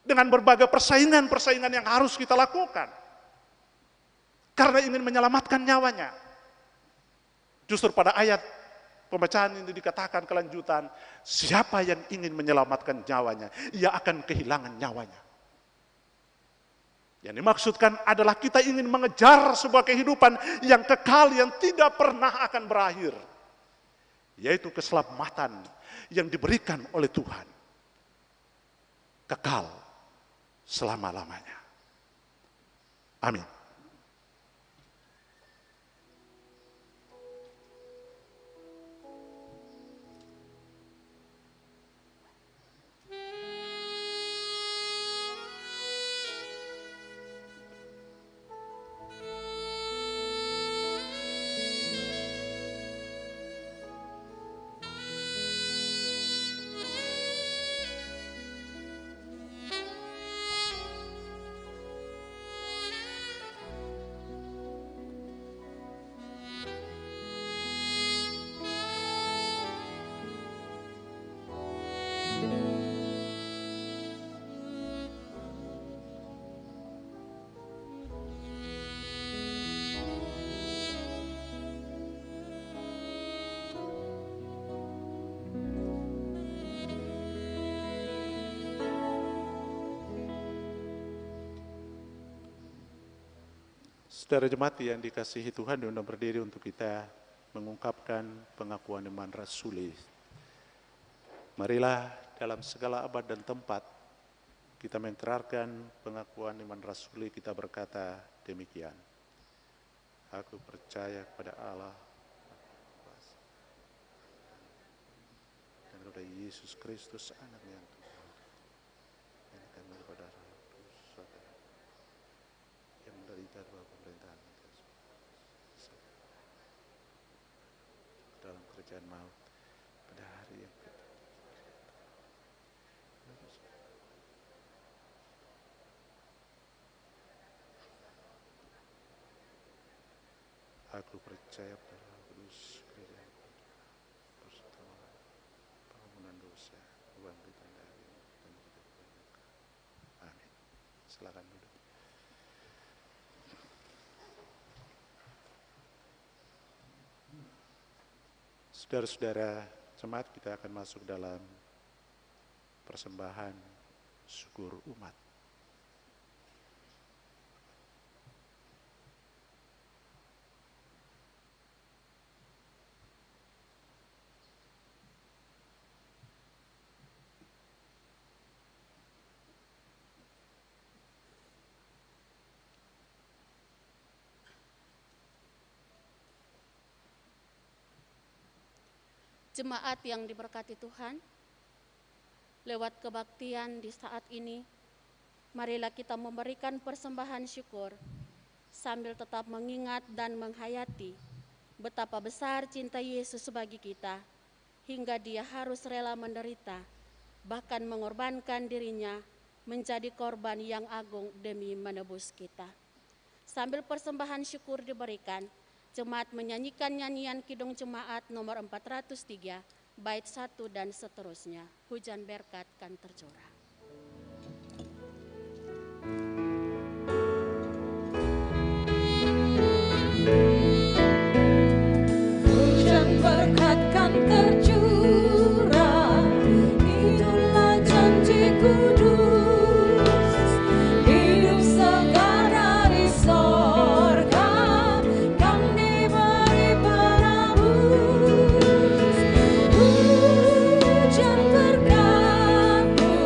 [SPEAKER 3] dengan berbagai persaingan-persaingan yang harus kita lakukan karena ingin menyelamatkan nyawanya. Justru pada ayat pembacaan ini dikatakan kelanjutan, siapa yang ingin menyelamatkan nyawanya, ia akan kehilangan nyawanya. Yang dimaksudkan adalah kita ingin mengejar sebuah kehidupan yang kekal, yang tidak pernah akan berakhir, yaitu keselamatan yang diberikan oleh Tuhan, kekal selama-lamanya. Amin. Saudara jemaat yang dikasihi Tuhan, diundang berdiri untuk kita mengungkapkan pengakuan iman rasuli. Marilah dalam segala abad dan tempat kita mengikrarkan pengakuan iman rasuli, kita berkata demikian. Aku percaya kepada Allah dan kepada Yesus Kristus anaknya yang Tuhan, yang akan kepada Roh Kudus yang menderita dua pemerintahan dalam kerjaan maut pada hari yang aku percaya pada Roh Kudus, kerajaan persatuan, pengampunan dosa, kebangkitan dari dan kehidupan yang kekal. Amin. Silakan duduk. Saudara-saudara jemaat, kita akan masuk dalam persembahan syukur umat.
[SPEAKER 8] Jemaat yang diberkati Tuhan, lewat kebaktian di saat ini, marilah kita memberikan persembahan syukur sambil tetap mengingat dan menghayati betapa besar cinta Yesus bagi kita, hingga Dia harus rela menderita, bahkan mengorbankan dirinya menjadi korban yang agung demi menebus kita. Sambil persembahan syukur diberikan, jemaat menyanyikan nyanyian Kidung Jemaat nomor 403, bait 1 dan seterusnya. Hujan berkat kan tercurah.
[SPEAKER 5] Hujan berkat kan tercurah, itulah janji kudus. Hidup segar dari sorga kan diberi penebus. Hujan berkat-Mu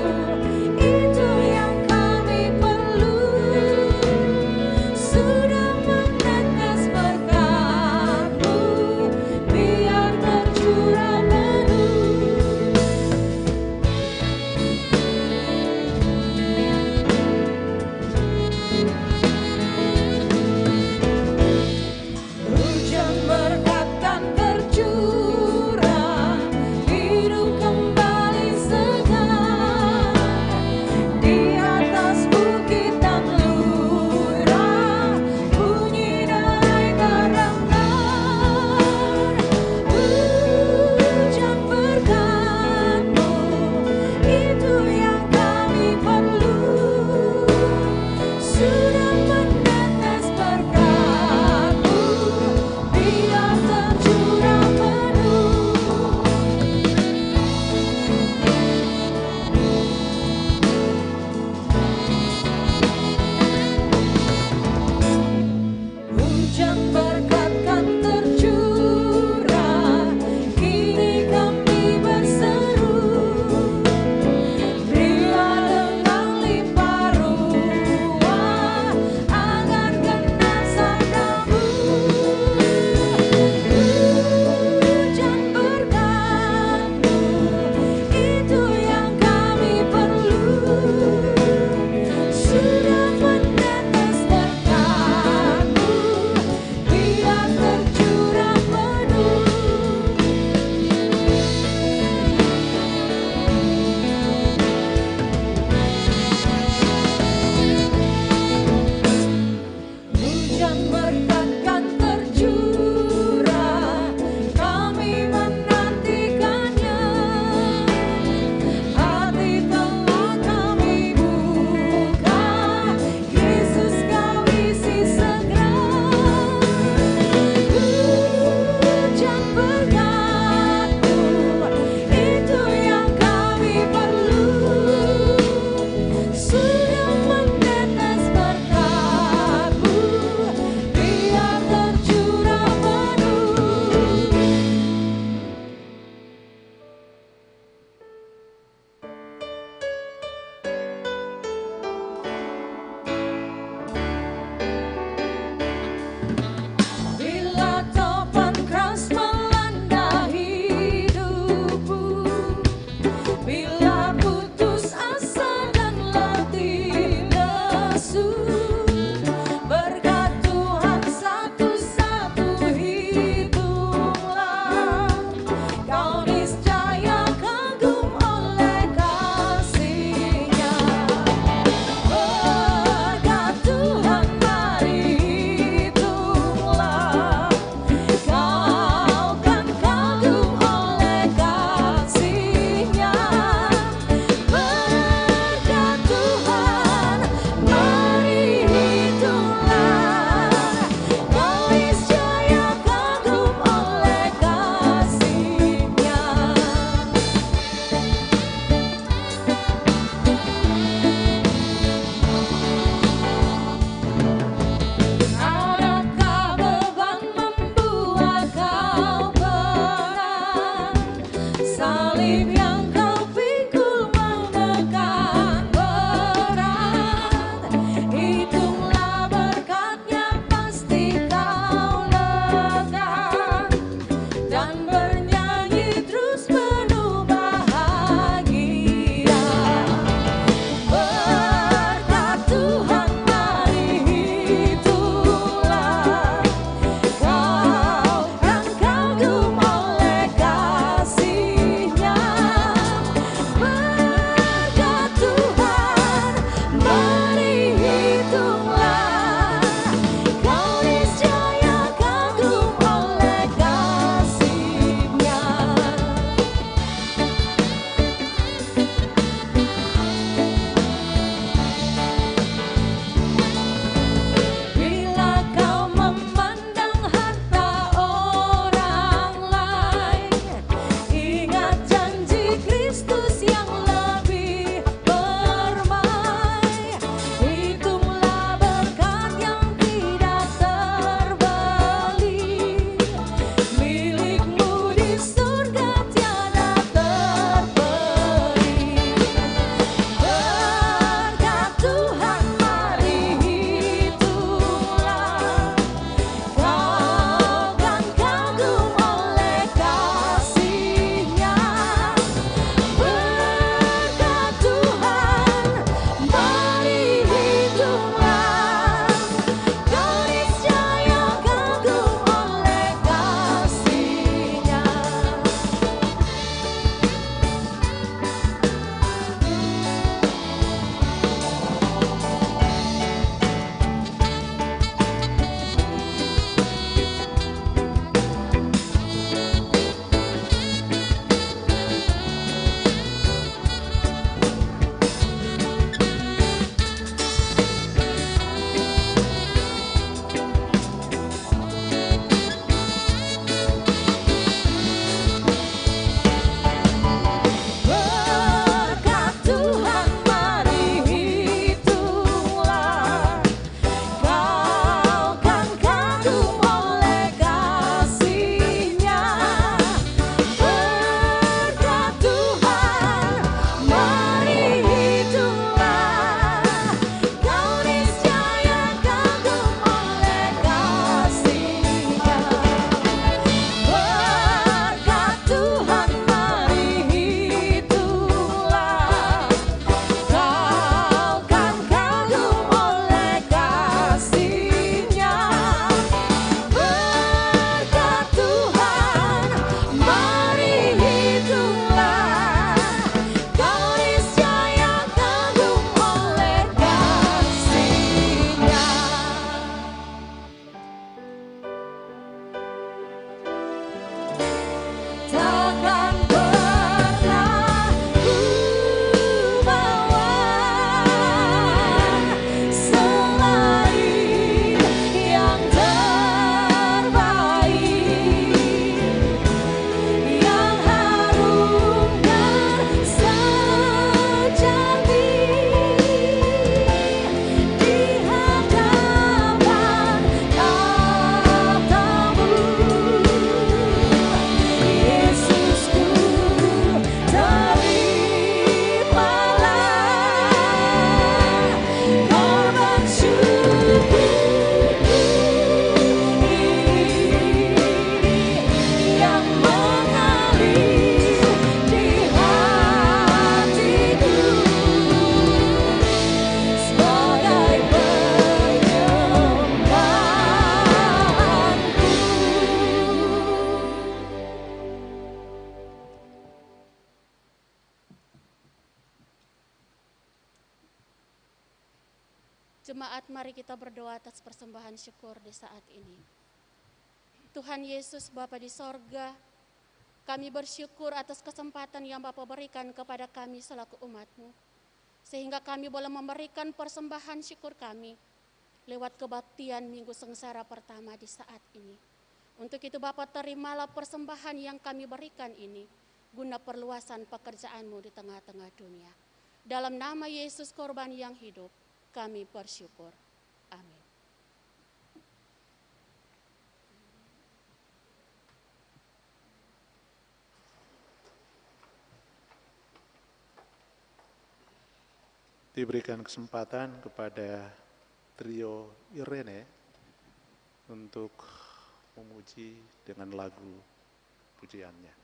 [SPEAKER 8] Jemaat, mari kita berdoa atas persembahan syukur di saat ini. Tuhan Yesus, Bapa di sorga, kami bersyukur atas kesempatan yang Bapa berikan kepada kami selaku umat-Mu, sehingga kami boleh memberikan persembahan syukur kami lewat kebaktian Minggu Sengsara pertama di saat ini. Untuk itu Bapa, terimalah persembahan yang kami berikan ini guna perluasan pekerjaan-Mu di tengah-tengah dunia. Dalam nama Yesus korban yang hidup, kami bersyukur. Amin.
[SPEAKER 3] Diberikan kesempatan kepada trio Irene untuk memuji dengan lagu pujiannya.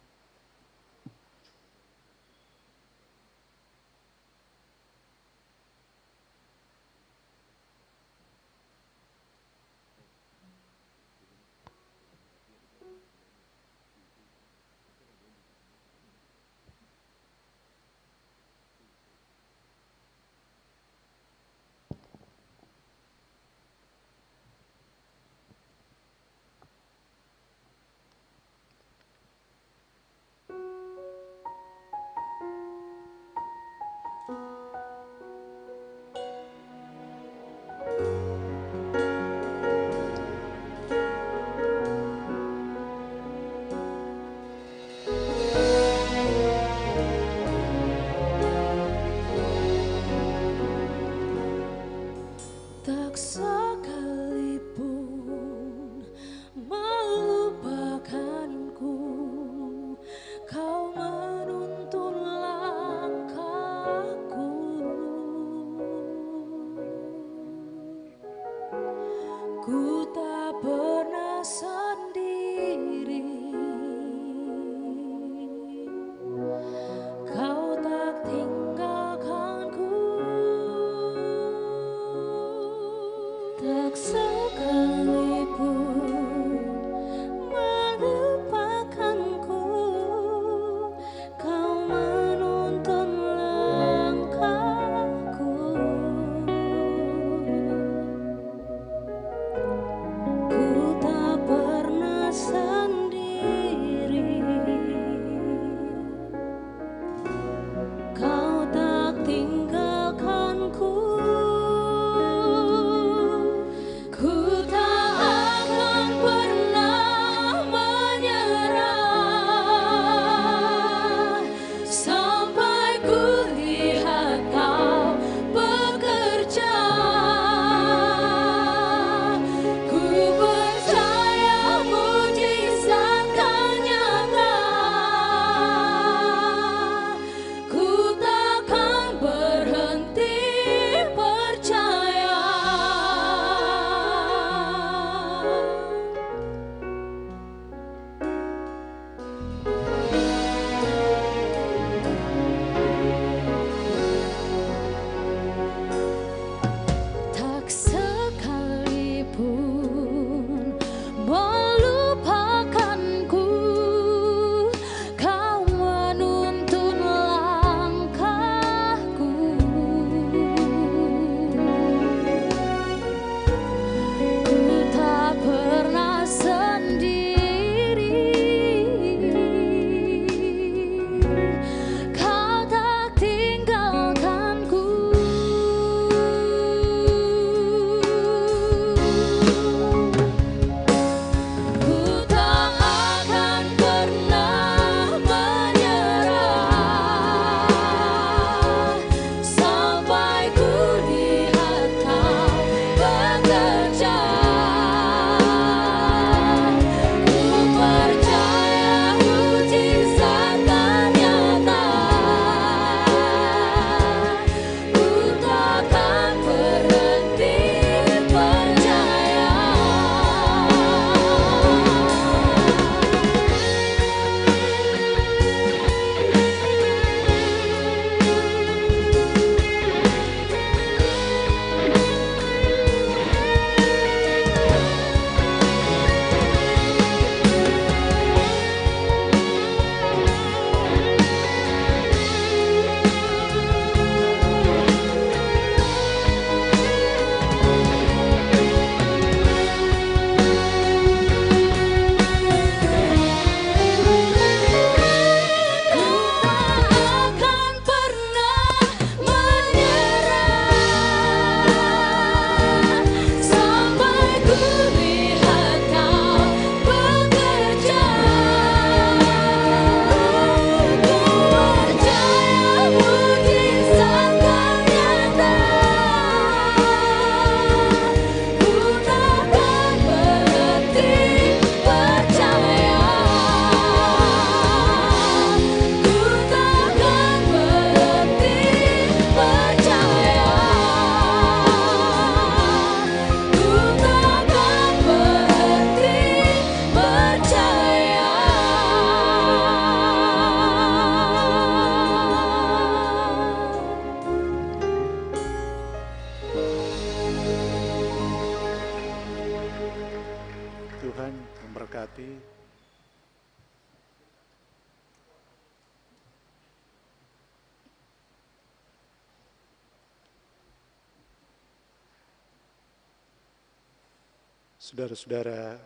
[SPEAKER 3] Saudara-saudara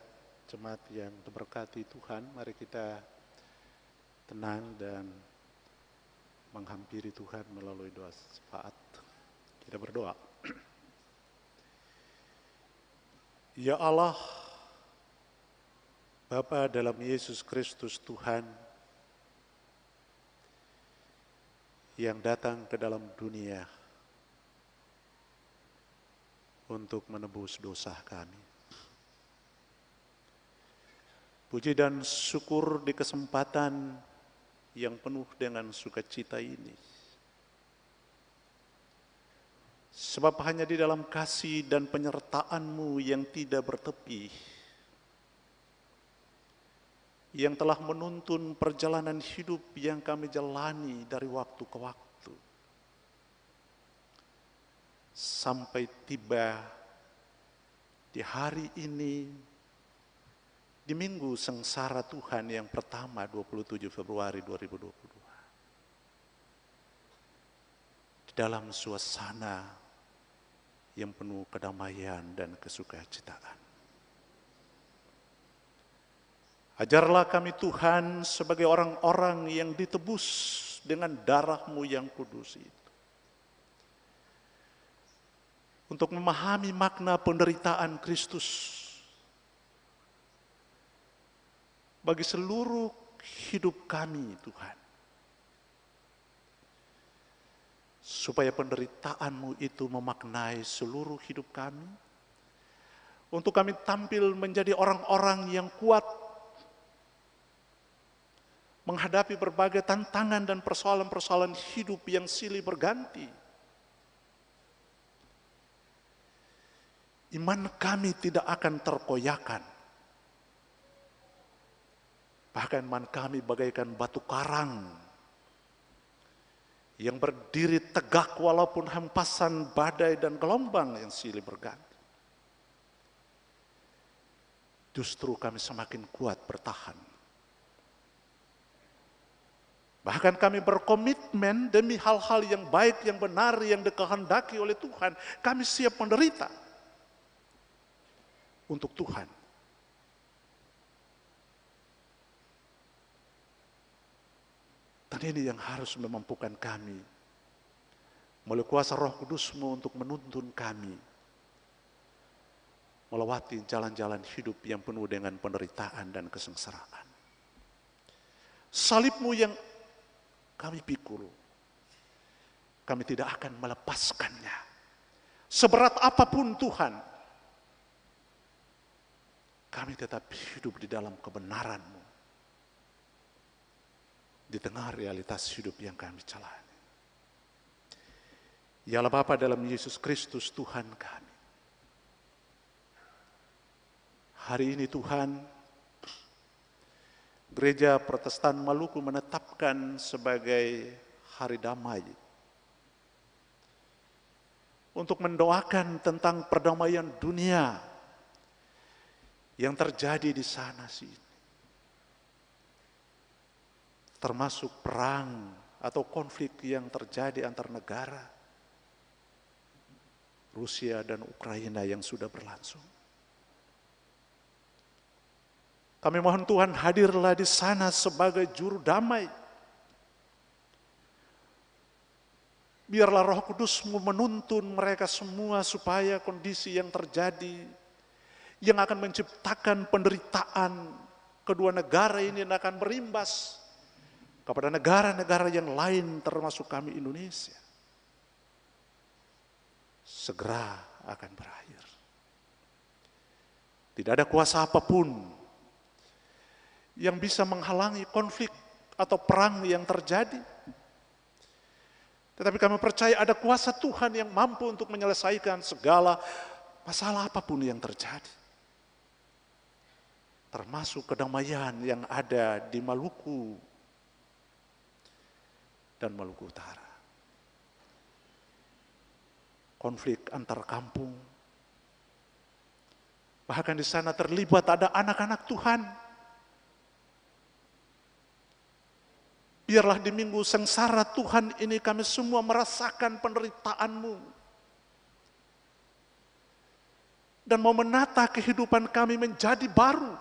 [SPEAKER 3] jemaat yang diberkati Tuhan, mari kita tenang dan menghampiri Tuhan melalui doa syafaat. Kita berdoa. Ya Allah, Bapa dalam Yesus Kristus Tuhan, yang datang ke dalam dunia untuk menebus dosa kami. Puji dan syukur di kesempatan yang penuh dengan sukacita ini. Sebab hanya di dalam kasih dan penyertaan-Mu yang tidak bertepi, yang telah menuntun perjalanan hidup yang kami jalani dari waktu ke waktu, sampai tiba di hari ini, di minggu sengsara Tuhan yang pertama 27 Februari 2022. Di dalam suasana yang penuh kedamaian dan kesukacitaan. Ajarlah kami Tuhan sebagai orang-orang yang ditebus dengan darah-Mu yang kudus itu, untuk memahami makna penderitaan Kristus bagi seluruh hidup kami Tuhan. Supaya penderitaan-Mu itu memaknai seluruh hidup kami, untuk kami tampil menjadi orang-orang yang kuat menghadapi berbagai tantangan dan persoalan-persoalan hidup yang silih berganti. Iman kami tidak akan terkoyakkan. Bahkan iman kami bagaikan batu karang yang berdiri tegak walaupun hempasan badai dan gelombang yang silih berganti. Justru kami semakin kuat bertahan. Bahkan kami berkomitmen demi hal-hal yang baik, yang benar, yang dikehendaki oleh Tuhan. Kami siap menderita untuk Tuhan. Dan ini yang harus memampukan kami melalui kuasa Roh Kudus-Mu untuk menuntun kami melewati jalan-jalan hidup yang penuh dengan penderitaan dan kesengsaraan. Salib-Mu yang kami pikul, kami tidak akan melepaskannya. Seberat apapun Tuhan, kami tetap hidup di dalam kebenaran-Mu, di tengah realitas hidup yang kami jalani. Ya Allah Bapa dalam Yesus Kristus Tuhan kami. Hari ini Tuhan, Gereja Protestan Maluku menetapkan sebagai hari damai untuk mendoakan tentang perdamaian dunia yang terjadi di sana sini. Termasuk perang atau konflik yang terjadi antar negara Rusia dan Ukraina yang sudah berlangsung. Kami mohon Tuhan hadirlah di sana sebagai juru damai. Biarlah Roh Kudus-Mu menuntun mereka semua supaya kondisi yang terjadi, yang akan menciptakan penderitaan kedua negara ini akan berimbas kepada negara-negara yang lain termasuk kami Indonesia, segera akan berakhir. Tidak ada kuasa apapun yang bisa menghalangi konflik atau perang yang terjadi. Tetapi kami percaya ada kuasa Tuhan yang mampu untuk menyelesaikan segala masalah apapun yang terjadi. Termasuk kedamaian yang ada di Maluku dan Maluku Utara. Konflik antar kampung. Bahkan di sana terlibat ada anak-anak Tuhan. Biarlah di minggu sengsara Tuhan ini kami semua merasakan penderitaan-Mu. dan mau menata kehidupan kami menjadi baru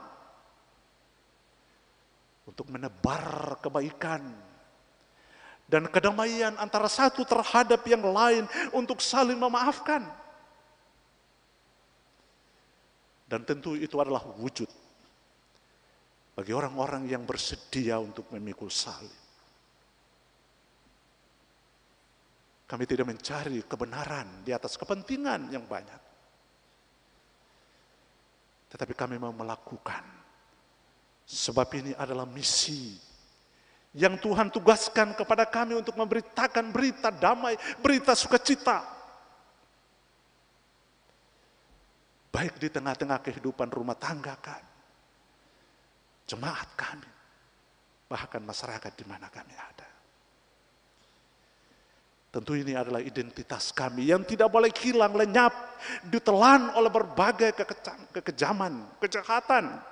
[SPEAKER 3] untuk menebar kebaikan dan kedamaian antara satu terhadap yang lain, untuk saling memaafkan. Dan tentu itu adalah wujud bagi orang-orang yang bersedia untuk memikul salib. Kami tidak mencari kebenaran di atas kepentingan yang banyak, tetapi kami mau melakukan, sebab ini adalah misi yang Tuhan tugaskan kepada kami untuk memberitakan berita damai, berita sukacita. Baik di tengah-tengah kehidupan rumah tangga kami, jemaat kami, bahkan masyarakat di mana kami ada. Tentu ini adalah identitas kami yang tidak boleh hilang, lenyap, ditelan oleh berbagai kekejaman, kejahatan.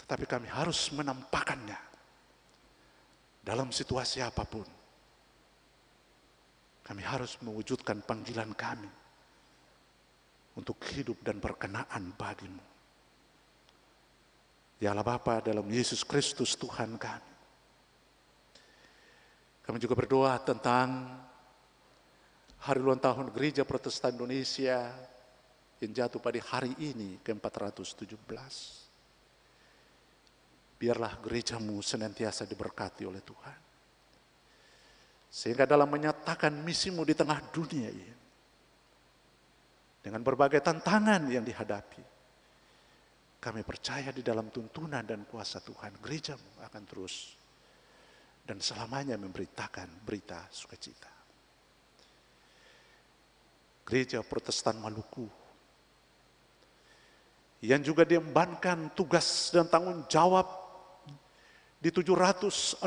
[SPEAKER 3] Tetapi kami harus menampakkannya dalam situasi apapun. Kami harus mewujudkan panggilan kami untuk hidup dan berkenaan bagimu. Ya Allah Bapa, dalam Yesus Kristus Tuhan kami. Kami juga berdoa tentang hari ulang tahun Gereja Protestan Indonesia yang jatuh pada hari ini ke-417. Biarlah gerejamu senantiasa diberkati oleh Tuhan. Sehingga dalam menyatakan misimu di tengah dunia ini, dengan berbagai tantangan yang dihadapi, kami percaya di dalam tuntunan dan kuasa Tuhan, gerejamu akan terus dan selamanya memberitakan berita sukacita. Gereja Protestan Maluku yang juga diembankan tugas dan tanggung jawab di 765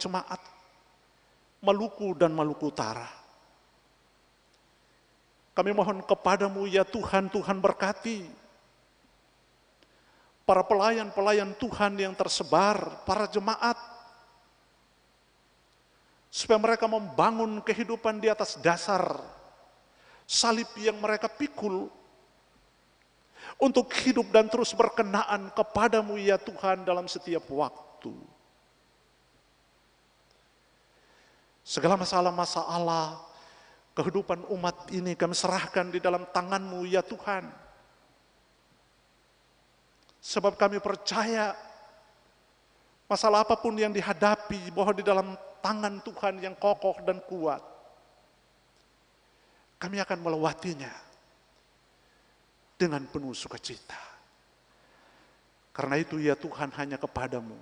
[SPEAKER 3] jemaat Maluku dan Maluku Utara. Kami mohon kepadamu ya Tuhan, Tuhan berkati para pelayan-pelayan Tuhan yang tersebar, para jemaat, supaya mereka membangun kehidupan di atas dasar salib yang mereka pikul, untuk hidup dan terus berkenaan kepadamu ya Tuhan dalam setiap waktu. Segala masalah-masalah kehidupan umat ini kami serahkan di dalam tangan-Mu ya Tuhan. Sebab kami percaya masalah apapun yang dihadapi bahwa di dalam tangan Tuhan yang kokoh dan kuat, kami akan melewatinya dengan penuh sukacita. Karena itu ya Tuhan, hanya kepadamu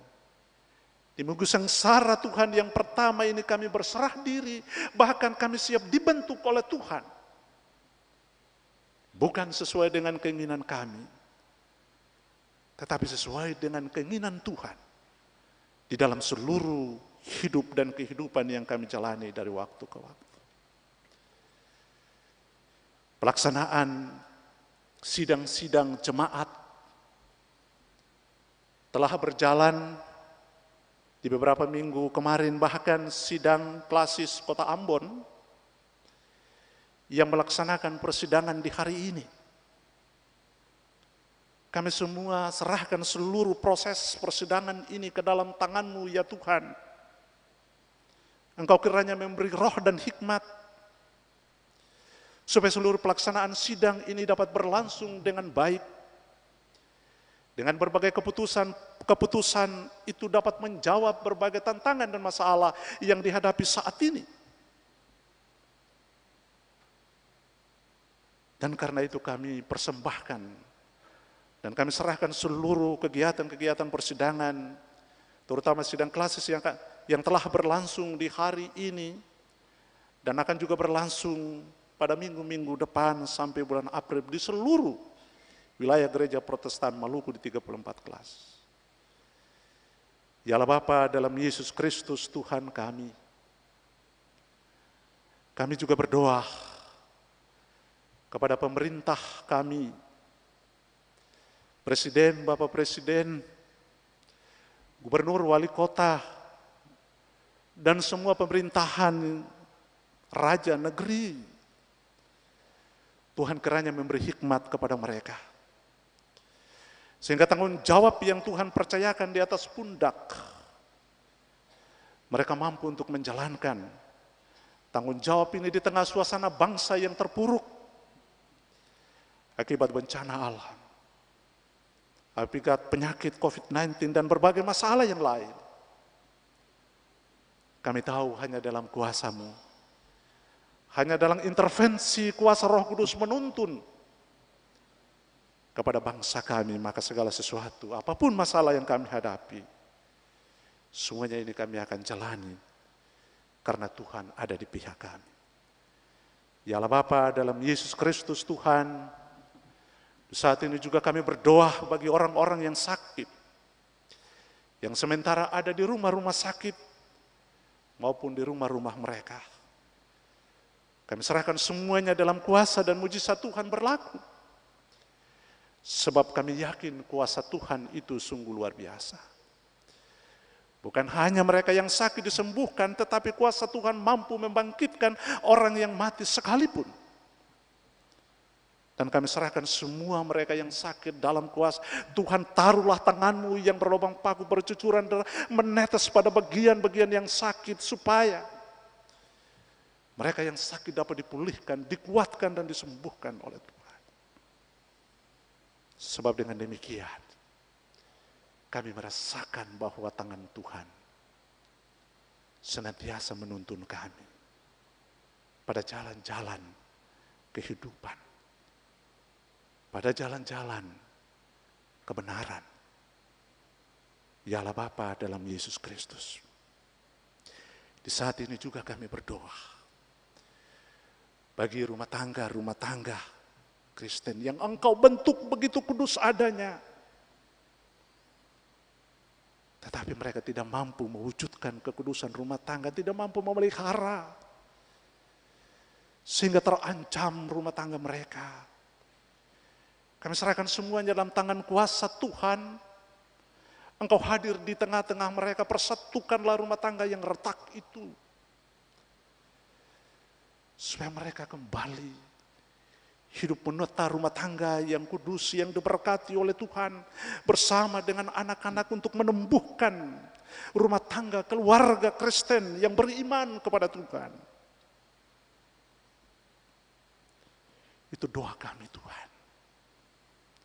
[SPEAKER 3] di minggu sengsara Tuhan yang pertama ini kami berserah diri, bahkan kami siap dibentuk oleh Tuhan, bukan sesuai dengan keinginan kami, tetapi sesuai dengan keinginan Tuhan di dalam seluruh hidup dan kehidupan yang kami jalani dari waktu ke waktu. Pelaksanaan sidang-sidang jemaat telah berjalan di beberapa minggu kemarin, bahkan sidang klasis Kota Ambon yang melaksanakan persidangan di hari ini. Kami semua serahkan seluruh proses persidangan ini ke dalam tangan-Mu ya Tuhan. Engkau kiranya memberi roh dan hikmat, supaya seluruh pelaksanaan sidang ini dapat berlangsung dengan baik, dengan berbagai keputusan itu dapat menjawab berbagai tantangan dan masalah yang dihadapi saat ini. Dan karena itu kami persembahkan dan kami serahkan seluruh kegiatan-kegiatan persidangan, terutama sidang klasis yang telah berlangsung di hari ini dan akan juga berlangsung pada minggu-minggu depan sampai bulan April di seluruh wilayah Gereja Protestan Maluku di 34 kelas. Ya Allah Bapa, dalam Yesus Kristus Tuhan kami juga berdoa kepada pemerintah kami, Presiden, Bapak Presiden, Gubernur, Wali Kota, dan semua pemerintahan, Raja, Negeri, Tuhan kiranya memberi hikmat kepada mereka. Sehingga tanggung jawab yang Tuhan percayakan di atas pundak, mereka mampu untuk menjalankan tanggung jawab ini di tengah suasana bangsa yang terpuruk akibat bencana alam, akibat penyakit COVID-19 dan berbagai masalah yang lain. Kami tahu hanya dalam kuasa-Mu, hanya dalam intervensi kuasa Roh Kudus menuntun kepada bangsa kami, maka segala sesuatu, apapun masalah yang kami hadapi, semuanya ini kami akan jalani karena Tuhan ada di pihak kami. Ya Allah Bapa, dalam Yesus Kristus Tuhan, saat ini juga kami berdoa bagi orang-orang yang sakit, yang sementara ada di rumah-rumah sakit maupun di rumah-rumah mereka. Kami serahkan semuanya dalam kuasa dan mujizat Tuhan berlaku. Sebab kami yakin kuasa Tuhan itu sungguh luar biasa. Bukan hanya mereka yang sakit disembuhkan, tetapi kuasa Tuhan mampu membangkitkan orang yang mati sekalipun. Dan kami serahkan semua mereka yang sakit dalam kuasa Tuhan. Taruhlah tangan-Mu yang berlubang paku bercucuran darah menetes pada bagian-bagian yang sakit, supaya mereka yang sakit dapat dipulihkan, dikuatkan dan disembuhkan oleh Tuhan. Sebab dengan demikian kami merasakan bahwa tangan Tuhan senantiasa menuntun kami pada jalan-jalan kehidupan, pada jalan-jalan kebenaran. Ya Allah Bapa, dalam Yesus Kristus. Di saat ini juga kami berdoa bagi rumah tangga Kristen yang Engkau bentuk begitu kudus adanya, tetapi mereka tidak mampu mewujudkan kekudusan rumah tangga, tidak mampu memelihara, sehingga terancam rumah tangga mereka. Kami serahkan semuanya dalam tangan kuasa Tuhan. Engkau hadir di tengah-tengah mereka, persatukanlah rumah tangga yang retak itu, supaya mereka kembali hidup menata rumah tangga yang kudus, yang diberkati oleh Tuhan, bersama dengan anak-anak untuk menumbuhkan rumah tangga keluarga Kristen yang beriman kepada Tuhan. Itu doa kami Tuhan.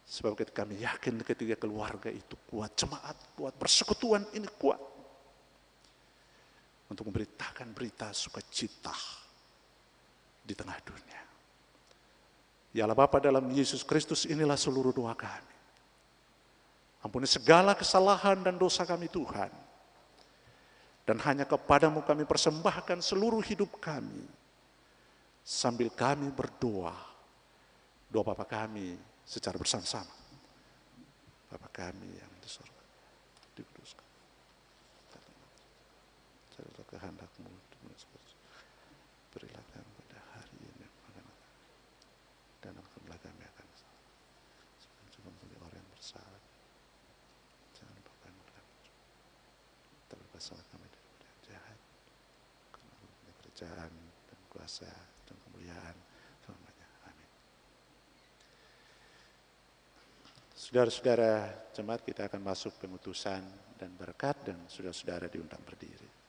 [SPEAKER 3] Sebab kami yakin ketika keluarga itu kuat, jemaat kuat, persekutuan ini kuat, untuk memberitakan berita sukacita di tengah dunia. Ya Allah Bapa, dalam Yesus Kristus inilah seluruh doa kami. Ampuni segala kesalahan dan dosa kami Tuhan. Dan hanya kepadamu kami persembahkan seluruh hidup kami. Sambil kami berdoa, doa Bapa kami secara bersama-sama. Bapa kami yang di surga, dikuduskan. Jadilah kehendak-Mu, berilah kami pada hari ini makanan, dan ampunilah kami akan juga membeli orang yang bersalah. Jangan lupa kami terbebaslah kami daripada yang jahat, karena Engkau kerajaan dan kuasa dan kemuliaan selamanya. Amin. Saudara-saudara jemaat, kita akan masuk pengutusan dan berkat, dan saudara-saudara diundang berdiri.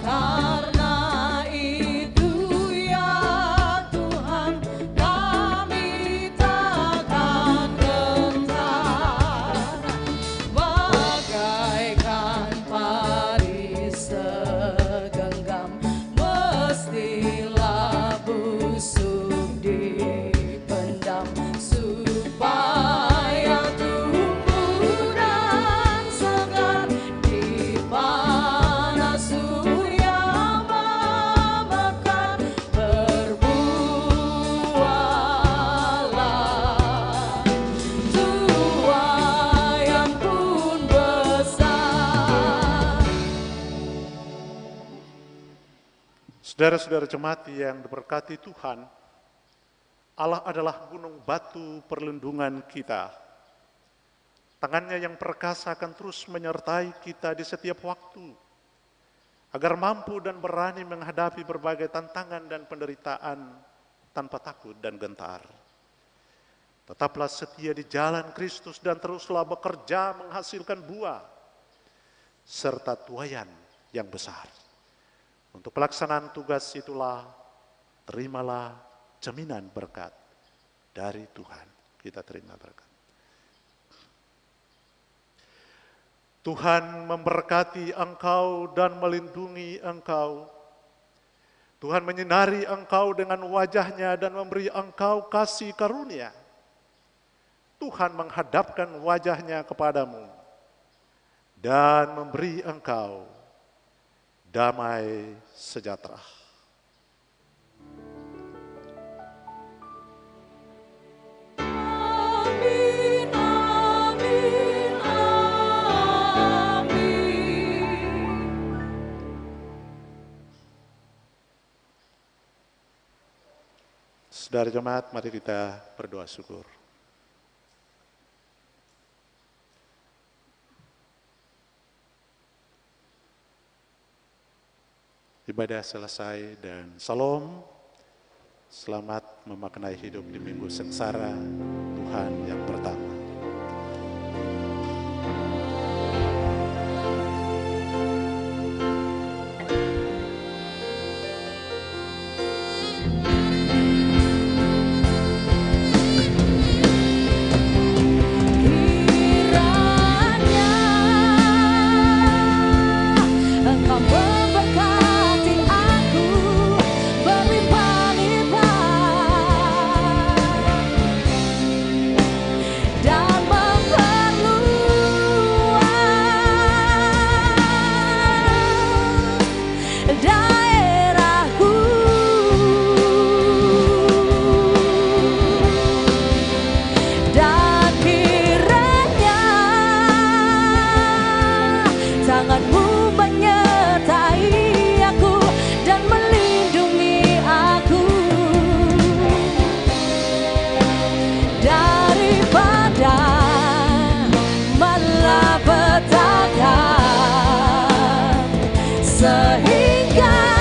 [SPEAKER 5] Karena itu ya
[SPEAKER 3] Saudara-saudara jemaat yang diberkati Tuhan, Allah adalah gunung batu perlindungan kita. Tangannya yang perkasa akan terus menyertai kita di setiap waktu, agar mampu dan berani menghadapi berbagai tantangan dan penderitaan tanpa takut dan gentar. Tetaplah setia di jalan Kristus dan teruslah bekerja menghasilkan buah, serta tuaian yang besar. Untuk pelaksanaan tugas itulah, terimalah jaminan berkat dari Tuhan. Kita terima berkat. Tuhan memberkati engkau dan melindungi engkau. Tuhan menyinari engkau dengan wajah-Nya dan memberi engkau kasih karunia. Tuhan menghadapkan wajah-Nya kepadamu dan memberi engkau damai sejahtera.
[SPEAKER 5] Amin, amin, amin.
[SPEAKER 3] Saudara jemaat, mari kita berdoa syukur. Ibadah selesai dan salam. Selamat memaknai hidup di minggu sengsara Tuhan yang pertama.
[SPEAKER 5] Kiranya Engkau memberkati aku berlimpah-limpah dan memperluas daerahku. Dan kiranya tangan-Mu menyertai aku dan melindungi aku daripada malapetaka, sehingga